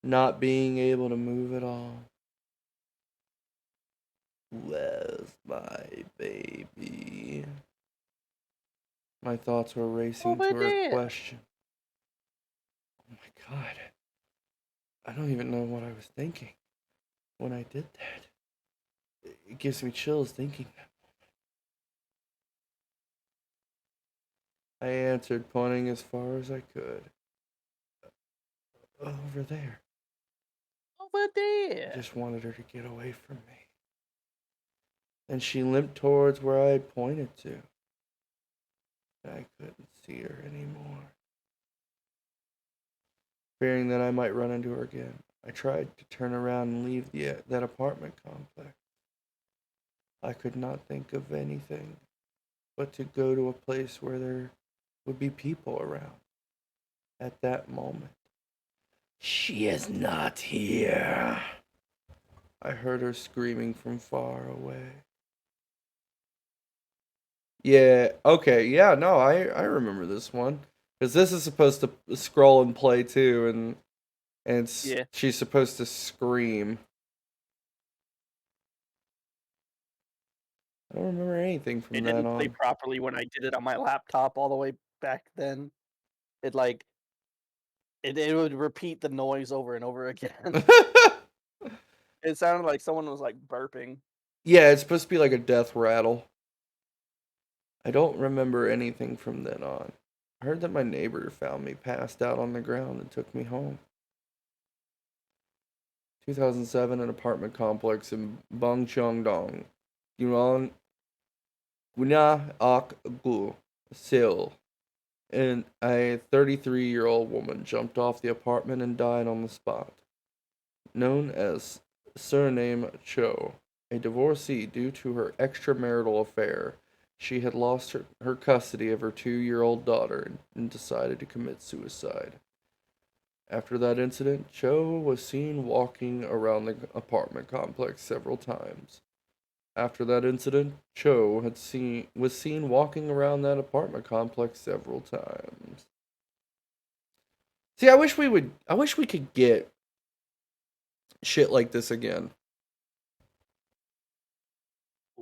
not being able to move at all. Where's my baby? My thoughts were racing Over to her there. question. Oh my god. I don't even know what I was thinking when I did that. It gives me chills thinking that. I answered, pointing as far as I could. Over there. Over I there. just wanted her to get away from me. And she limped towards where I had pointed to. I couldn't see her anymore. Fearing that I might run into her again, I tried to turn around and leave that apartment complex. I could not think of anything but to go to a place where there would be people around. At that moment, she is not here. I heard her screaming from far away. Yeah, okay, yeah, no, I remember this one. Because this is supposed to scroll and play too, and Yeah. she's supposed to scream. I don't remember anything from It that didn't play on. properly when I did it on my laptop all the way back then. It like it would repeat the noise over and over again. It sounded like someone was like burping. Yeah, it's supposed to be like a death rattle. I don't remember anything from then on. I heard that my neighbor found me passed out on the ground and took me home. 2007, an apartment complex in Bangcheongdong, Yunnan, Guna Ok Gu, Seoul. And a 33-year-old woman jumped off the apartment and died on the spot. Known as surname Cho, a divorcee due to her extramarital affair, she had lost her custody of her 2-year-old daughter and decided to commit suicide. After that incident, Cho was seen walking around the apartment complex several times. After that incident, Cho was seen walking around that apartment complex several times. See, I wish we could get shit like this again.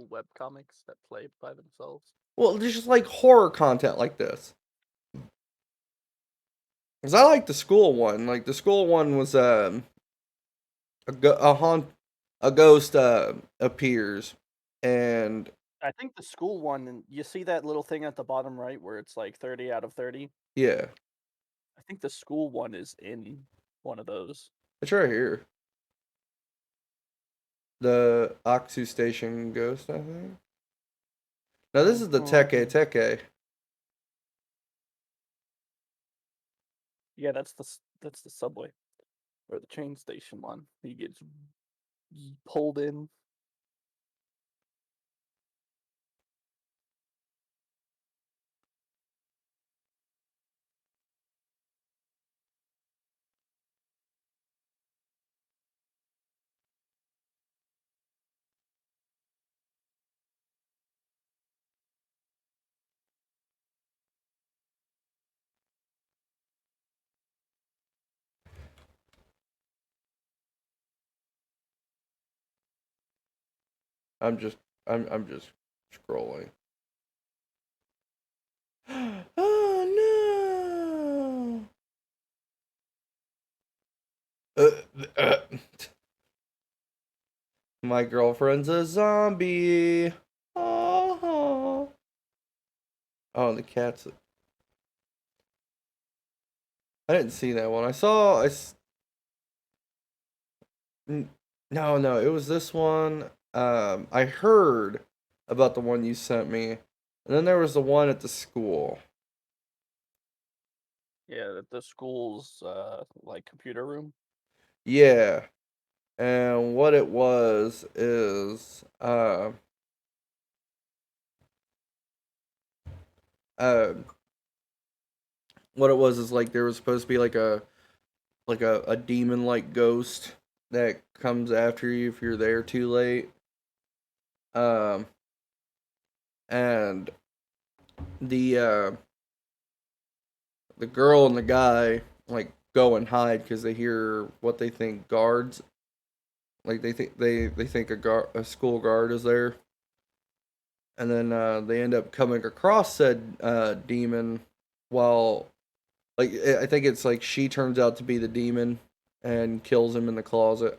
Web comics that play by themselves. Well, there's just like horror content like this. Cause I like the school one. Like the school one was a ghost appears, and I think the school one, and you see that little thing at the bottom right where it's like 30 out of 30. yeah, I think the school one is in one of those. it's right here. The Aksu Station ghost, I think. Now this is the Teke. Yeah, that's the subway or the train station one. He gets pulled in. I'm just scrolling. Oh no! My girlfriend's a zombie. Oh, oh, the cat's. I didn't see that one. No, it was this one. I heard about the one you sent me, and then there was the one at the school. Yeah, the school's like computer room. Yeah, and what it was is uh, what it was is like there was supposed to be like a demon like ghost that comes after you if you're there too late. And the girl and the guy like go and hide because they hear what they think guards. Like they think a school guard is there. and then they end up coming across said demon while, like, I think it's like she turns out to be the demon and kills him in the closet.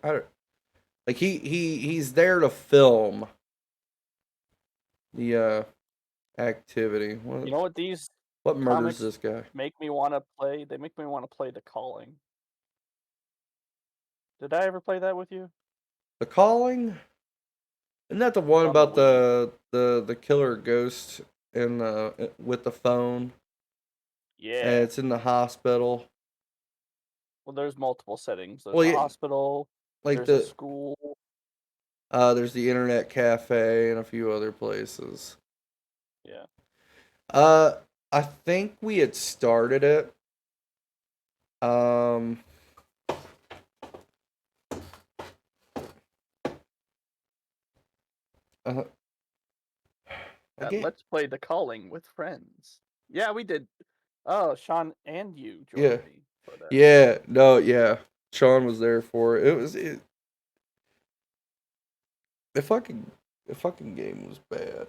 Like he's there to film the activity. You know what these What murders comics this guy? make me want to play? They make me want to play The Calling. Did I ever play that with you? The Calling? Isn't that the one On about the the killer ghost in with the phone? Yeah. And it's in the hospital. Well, there's multiple settings. There's Well, a yeah, hospital. like There's a school. there's the internet cafe and a few other places. Yeah. I think we had started it. Again, Let's play The Calling with friends. Yeah, we did. Oh, Sean and you joined Yeah. me for that. yeah, no, yeah. Sean was there for it. The fucking game was bad.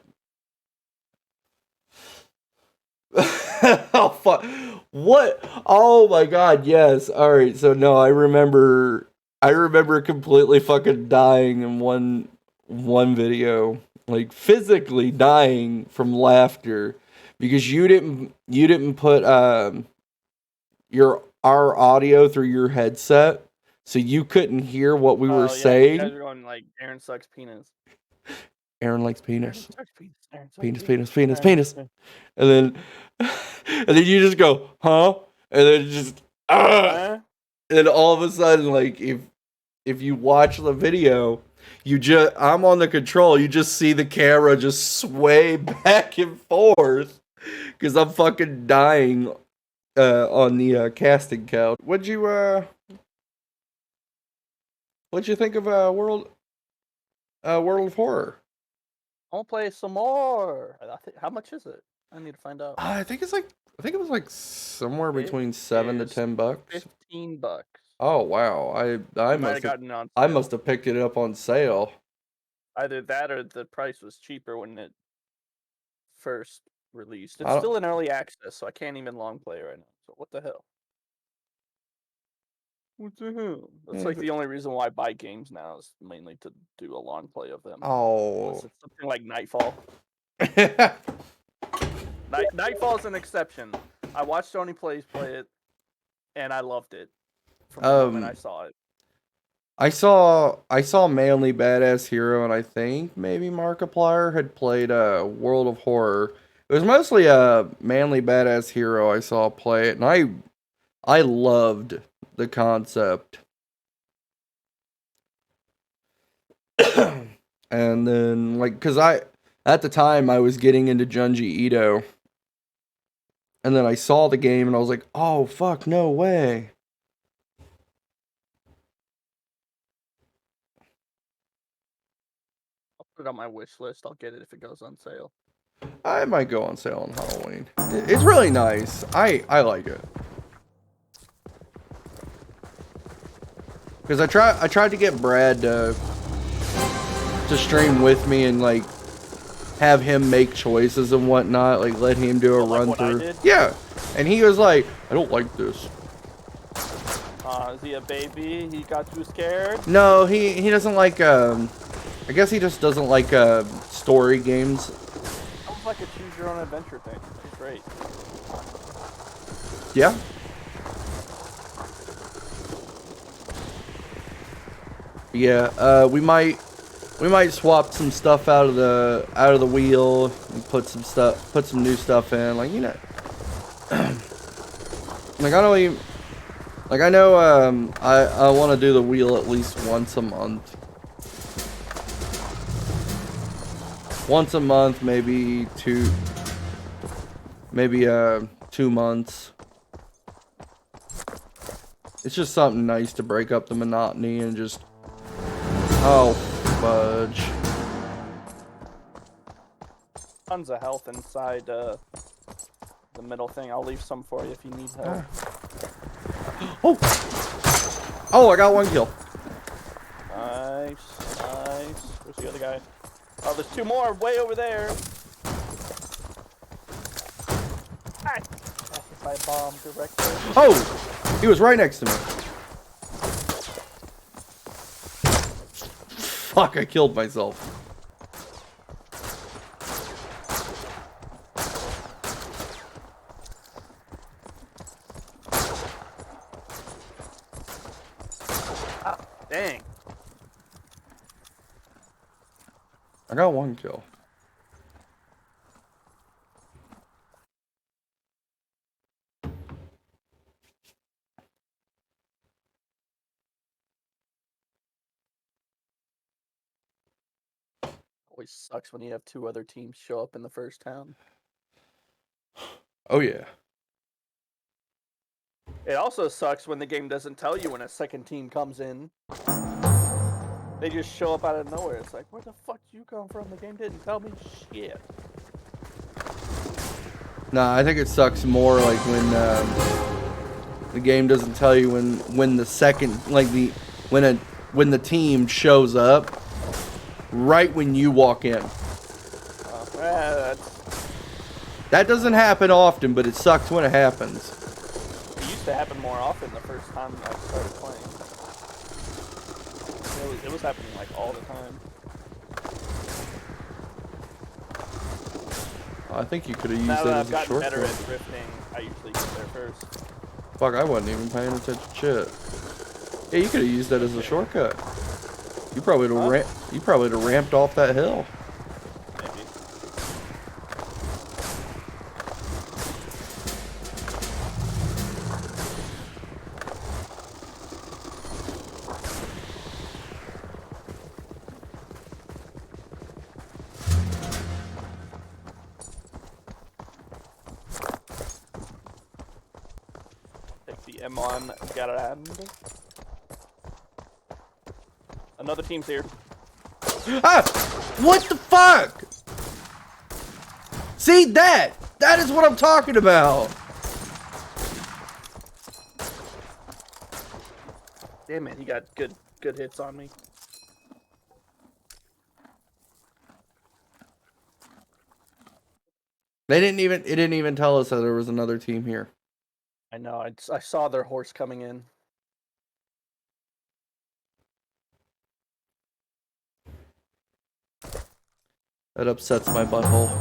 Oh fuck! What? Oh my god! Yes. All right. So no, I remember completely fucking dying in one video, like physically dying from laughter because you didn't put our audio through your headset, so you couldn't hear what we were saying. You guys were going like Aaron sucks penis. Aaron likes penis. Aaron sucks penis. Aaron sucks Penis. And then you just go, huh? And then just Huh? and all of a sudden, like if you watch the video, I'm on the control, you just see the camera just sway back and forth because I'm fucking dying on the casting couch. What'd you think of World of Horror? I'll play some more. How much is it? I need to find out. I think it was like somewhere It between $7 to is $10. $15. Oh wow! I Might must have gotten it on I sale. must have picked it up on sale. Either that or the price was cheaper when it first released. I It's don't- still in early access, so I can't even long play right now. So what the hell? What the hell? That's like the only reason why I buy games now is mainly to do a long play of them. Oh. Unless it's something like Nightfall. Nightfall's an exception. I watched Sony play it, and I loved it from the moment I saw it. I saw Manly Badass Hero, and I think maybe Markiplier had played World of Horror. It was mostly Manly Badass Hero I saw play it, and I loved the concept. And then, like, cause at the time I was getting into Junji Ito, and then I saw the game and I was like, oh fuck, no way. I'll put it on my wish list. I'll get it if it goes on sale. I might go on sale on Halloween. It's really nice. I like it. Because I tried to get Brad to stream with me and like have him make choices and whatnot, like let him do a run through. Yeah, and he was like, I don't like this. Is he a baby? He got too scared? No, he doesn't like. I guess he just doesn't like story games. Sounds like a choose your own adventure thing. It's great. Yeah. Yeah, we might swap some stuff out of the wheel and put some new stuff in, like, you know. Like I want to do the wheel at least once a month. Once a month, maybe 2 months. It's just something nice to break up the monotony and just, oh, fudge. Tons of health inside the middle thing. I'll leave some for you if you need help. Oh, I got one kill. Nice. Where's the other guy? Oh, there's 2 more way over there. by a bomb directly. Oh! He was right next to me. Fuck, I killed myself. Ah, dang. I got 1 kill. Always sucks when you have 2 other teams show up in the first town. Oh yeah. It also sucks when the game doesn't tell you when a second team comes in. They just show up out of nowhere. It's like, where the fuck did you come from? The game didn't tell me shit. Nah, I think it sucks more like when the game doesn't tell you when the second when the team shows up right when you walk in. That doesn't happen often, but it sucks when it happens. It used to happen more often the first time I started playing. It was happening like all the time. I think you could have used Now that that as I've a gotten better shortcut. at drifting, I usually get there first. Fuck, I wasn't even paying attention to shit. Yeah, you could have used that as a shortcut. You probably would have ramped off that hill. Maybe. Take the M1 gander. Another team's here. Ah! What the fuck? See that? That is what I'm talking about. Damn it, he got good hits on me. It didn't even tell us that there was another team here. I know, I saw their horse coming in. That upsets my butthole.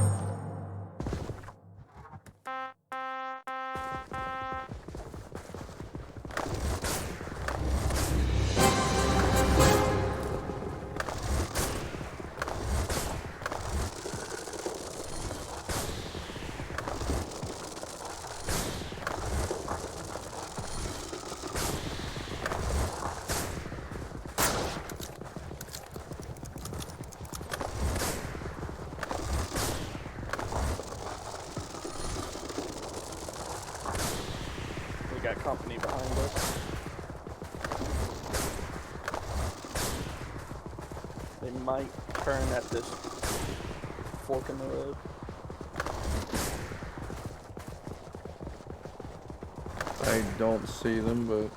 We got company behind us. They might turn at this fork in the road. I don't see them, but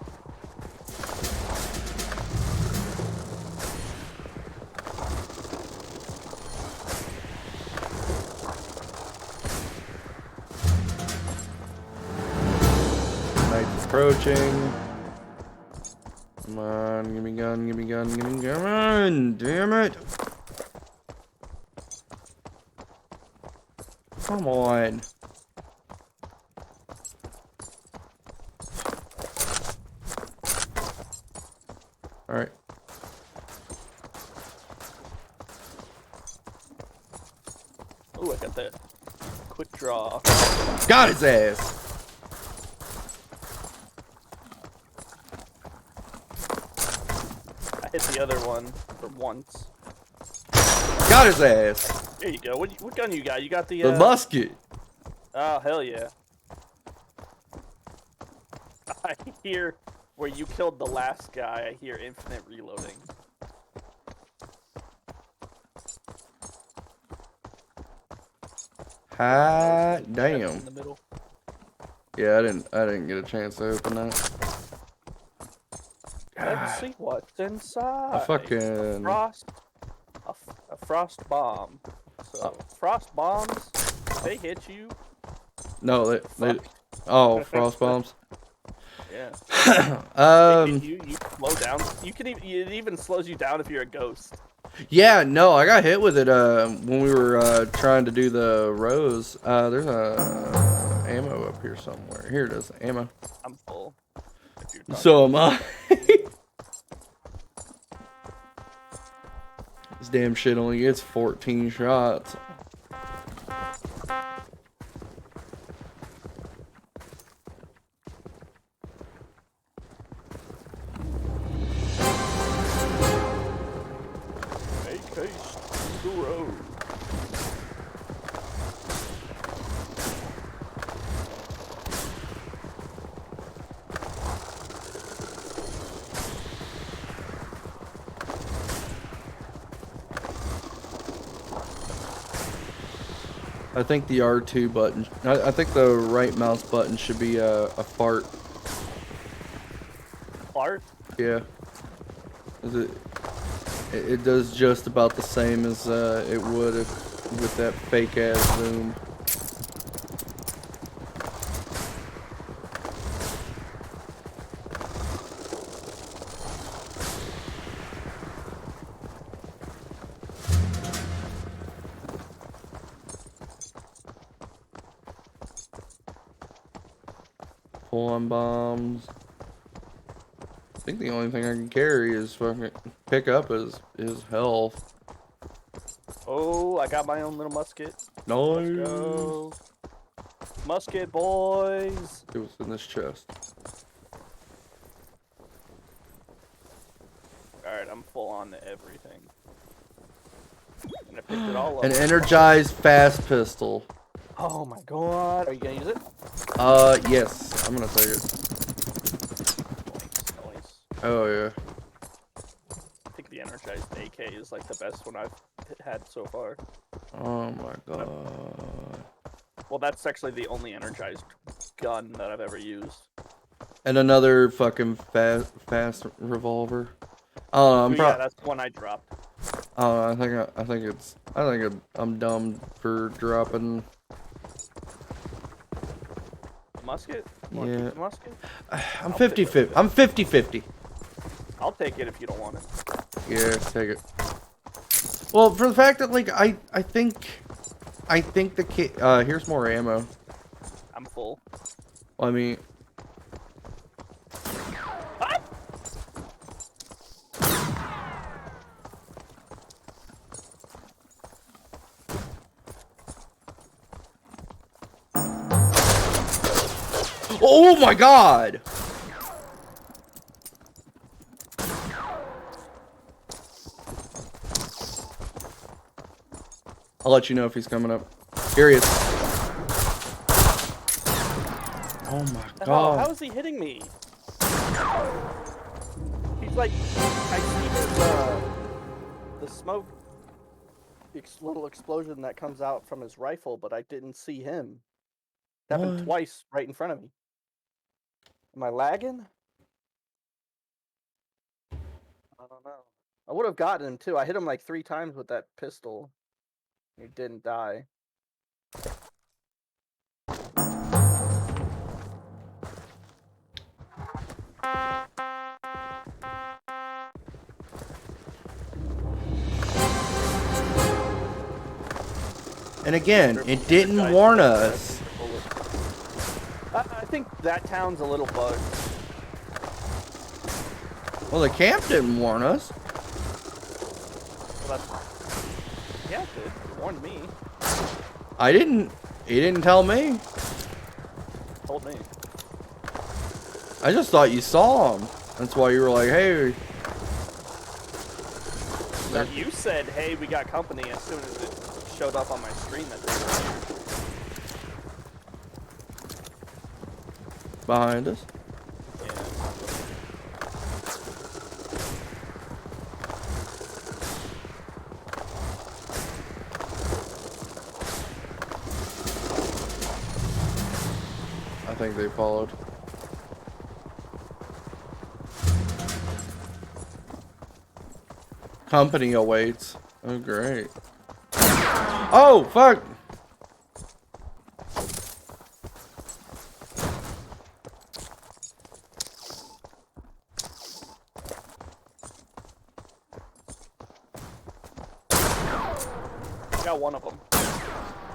Knight's approaching. Come on, give me gun, give me gun, give me gun. Damn it. Come on. Alright. Ooh, I got that quick draw. Got his ass. I hit the other one for once. Got his ass. There you go. What gun you got? You got the The musket. Oh, hell yeah. I hear where you killed the last guy, I hear infinite reloading. Hot In damn. the middle. Yeah, I didn't get a chance to open that. Let's see what's inside. A fucking A frost bomb. So frost bombs, they hit you. no, Oh, frost bombs. Yeah. Um, You slow down. It even slows you down if you're a ghost. yeah, no, I got hit with it when we were trying to do the rows. There's a ammo up here somewhere. Here it is, ammo. I'm full. If you're talking. So am I. This damn shit only gets 14 shots. Make haste to the road. I think the R2 button. I think the right mouse button should be a fart. Fart? Yeah. It does just about the same as it would if with that fake ass zoom. Pull-on bombs. I think the only thing I can carry is fucking pick up is health. Oh, I got my own little musket. Nice. Let's go. Musket boys. See what's in this chest. Alright, I'm full on to everything. And I picked it all up. An energized fast pistol. Oh my god. Are you gonna use it? Yes. I'm gonna take it. Nice. Oh yeah. I think the energized AK is like the best one I've had so far. Oh my god. Well, that's actually the only energized gun that I've ever used. And another fucking fast revolver. Oh, Yeah, that's the one I dropped. Oh, I think I'm dumb for dropping. Musket? Yeah. The musket? I'm 50-50. I'm 50-50. I'll take it if you don't want it. Yeah, take it. Well, for the fact that like I think the kid. Here's more ammo. I'm full. I mean. Ah! Oh my god! I'll let you know if he's coming up. Here he is. Oh my Oh, god. how is he hitting me? He's like, I see his, the smoke, little explosion that comes out from his rifle, but I didn't see him. It happened What? twice right in front of me. Am I lagging? I don't know. I would have gotten him too. I hit him like 3 times with that pistol. He didn't die. And again, it didn't warn us. I think that town's a little bugged. Well, the camp didn't warn us. Well, that's... Yeah, it did. It warned me. I didn't. He didn't tell me. Told me. I just thought you saw him. That's why you were like, hey. Now, you said, hey, we got company as soon as it showed up on my screen that they were here. Behind us. Yeah. I think they followed. Company awaits. Oh, great. Oh, fuck! Got one of them.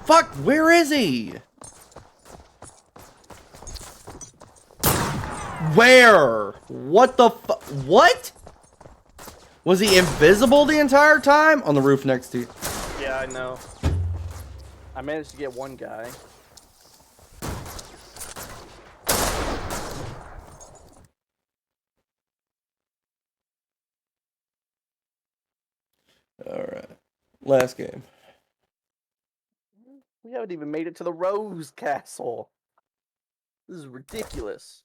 Fuck, where is he? Where? What the fuck? What? Was he invisible the entire time? On the roof next to you. Yeah, I know. I managed to get one guy. Alright. Last game. We haven't even made it to the Rose Castle. This is ridiculous.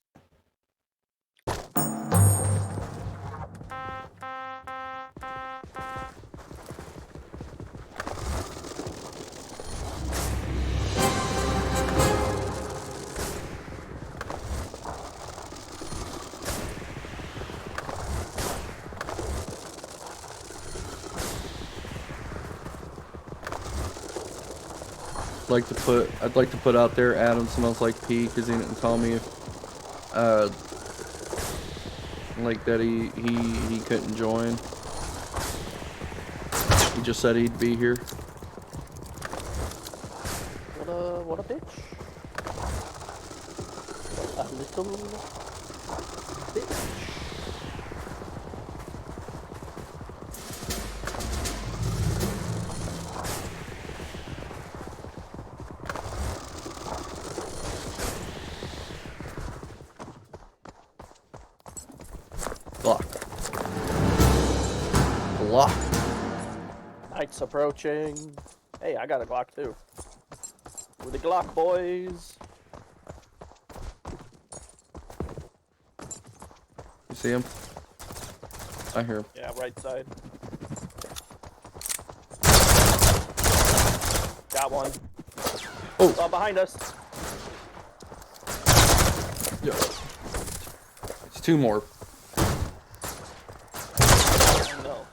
I'd like to put out there Adam smells like pee because he didn't tell me if like that he couldn't join. He just said he'd be here. What a bitch. A little bitch. Glock. Night's approaching. Hey, I got a Glock too. We're the Glock boys. You see him? I hear him. Yeah, right side. Got one. Oh, Behind us. yeah. It's two more. Oh, no.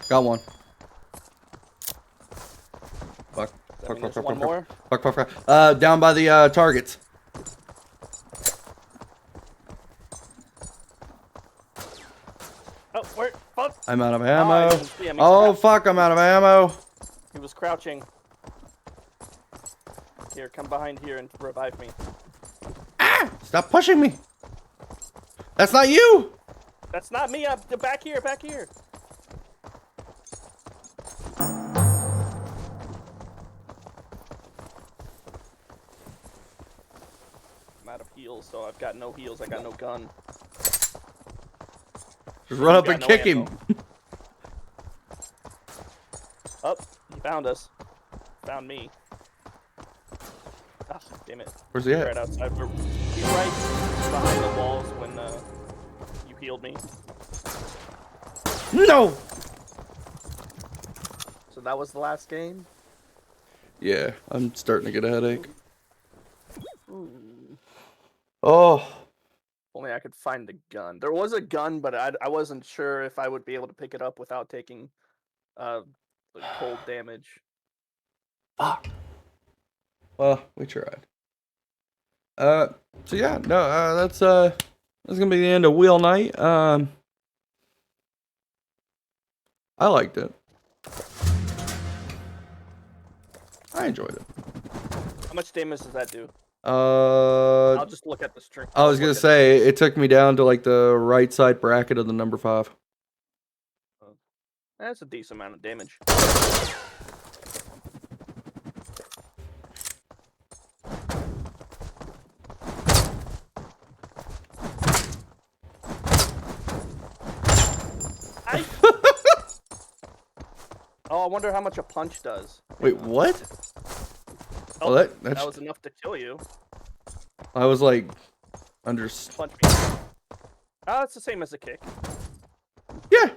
Got one. Fuck. That mean there's one more? Fuck. Down by the targets. Oh, where? Fuck. I'm out of I ammo. didn't see him. He's Oh fuck, I'm out of ammo. He was crouching. Here, come behind here and revive me. Ah! Stop pushing me. That's not you. That's not me. I'm back here. Back here. I'm out of heals, so I've got no heals. I got no gun. Just run up Got and no kick ammo. him. Oh, he found us. Found me. Ah, damn it. Where's he He's at? right outside. He's right behind the walls when you healed me. No. So that was the last game? Yeah, I'm starting to get a headache. Ooh. Oh. Only I could find the gun. There was a gun, but I wasn't sure if I would be able to pick it up without taking the cold damage. Fuck. Well, we tried. So yeah, no, that's gonna be the end of Wheel Night. I liked it. I enjoyed it. How much damage does that do? I'll I'll just look at the string. I was gonna say it took me down to like the right side bracket of the number 5. That's a decent amount of damage. Oh, I wonder how much a punch does. Wait, what? Oh, that's that was enough to kill you. I was like under. Punch me. Oh, it's the same as a kick. Yeah.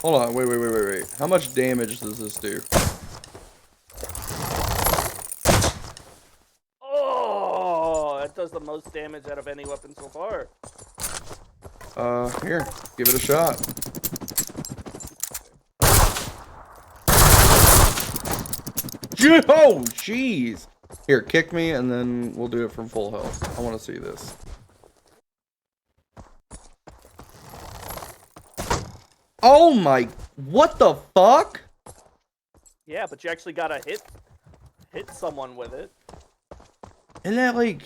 Hold on, wait. How much damage does this do? Oh, that does the most damage out of any weapon so far. Here, give it a shot. Oh, jeez. Here, kick me, and then we'll do it from full health. I want to see this. Oh my, what the fuck? Yeah, but you actually gotta hit someone with it. Isn't that like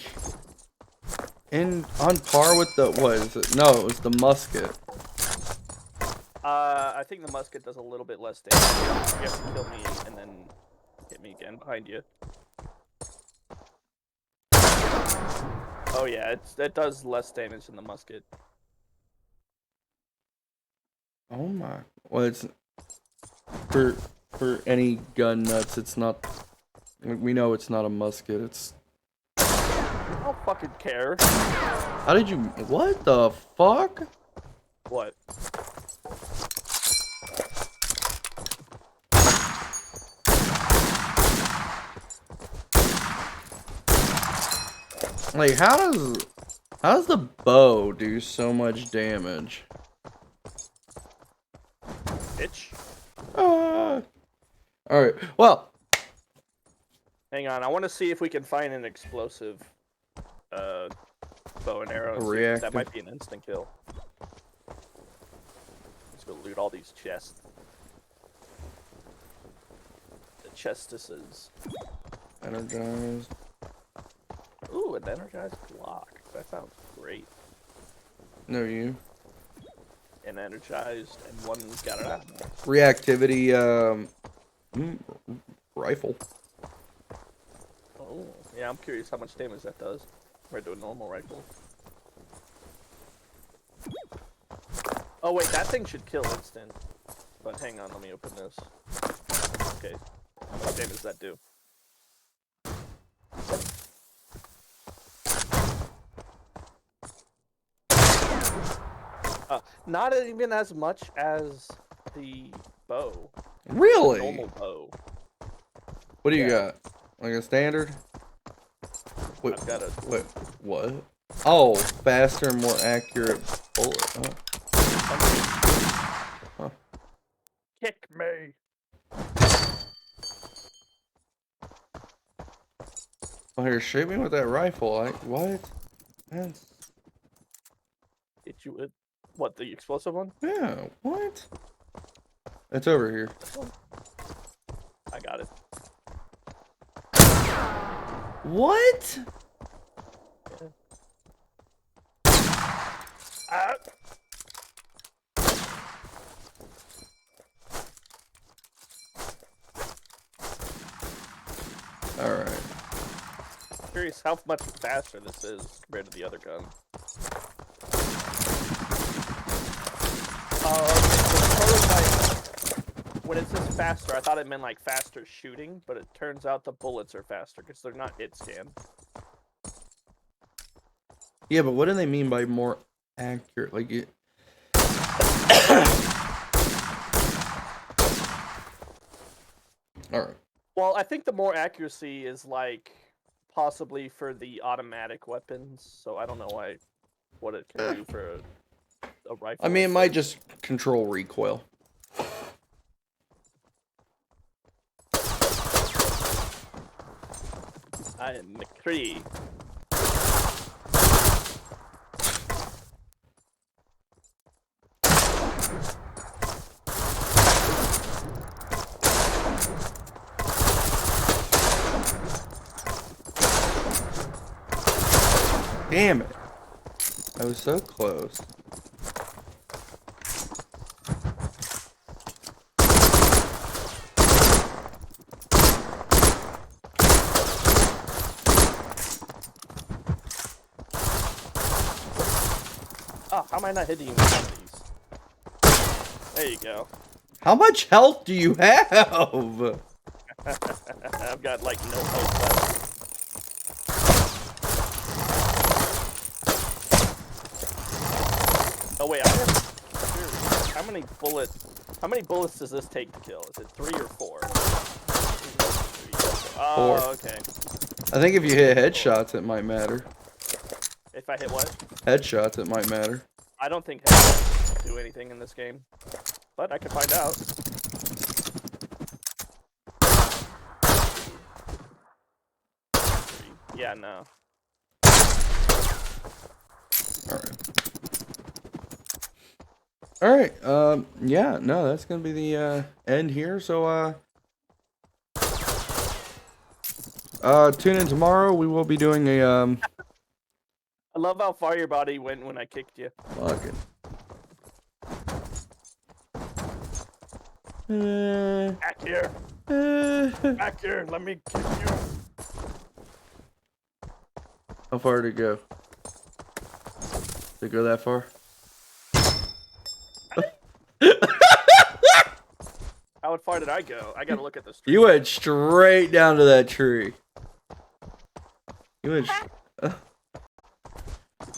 on par with the, what is it? No, it was the musket. I think the musket does a little bit less damage. You have to kill me and then hit me again behind you. Oh yeah, it does less damage than the musket. Oh my, well, it's for any gun nuts, it's not, we know it's not a musket, it's, I don't fucking care. how did you, what the fuck? What? Like, how does the bow do so much damage? Bitch. Alright, well. Hang on, I want to see if we can find an explosive bow and arrow. Reactive. That might be an instant kill. Let's go loot all these chests. The chestises. Energized. Ooh, an energized block. That sounds great. No, you. An energized and one got it out. Reactivity, rifle. Oh, yeah, I'm curious how much damage that does compared to a normal rifle. Oh wait, that thing should kill instant. But hang on, let me open this. Okay, how much damage does that do? Not even as much as the bow. Really? Normal bow. What do you got? Like a standard? Wait, I've got a... wait, what? Oh, faster and more accurate bullet. Huh. Kick me. Oh, here, shoot me with that rifle. What? That's... Hit you with... What, the explosive one? Yeah, what? It's over here. I got it. What? Yeah. Ah. Alright. Curious how much faster this is compared to the other gun. When it says faster, I thought it meant like faster shooting, but it turns out the bullets are faster because they're not hit scan. Yeah, but what do they mean by more accurate? Like it... Alright. Well, I think the more accuracy is like possibly for the automatic weapons, so I don't know what it can do for a rifle. I mean, it might just control recoil. I am McCree. Damn it. I was so close. Oh, how am I not hitting you with one of these? There you go. How much health do you have? I've got like no health left. Oh wait, I have. How many bullets does this take to kill? Is it 3 or 4? Oh, 4. okay. I think if you hit headshots, it might matter. If I hit what? Headshots, it might matter. I don't think headshots do anything in this game, but I can find out. Yeah, no. Alright, yeah, no, that's gonna be the, end here, so, tune in tomorrow, we will be doing a, I love how far your body went when I kicked you. fuck it. Back here. Back here. Let me kick you. How far did it go? Did it go that far? How far did I go? I gotta look at this tree. You went straight down to that tree. You went.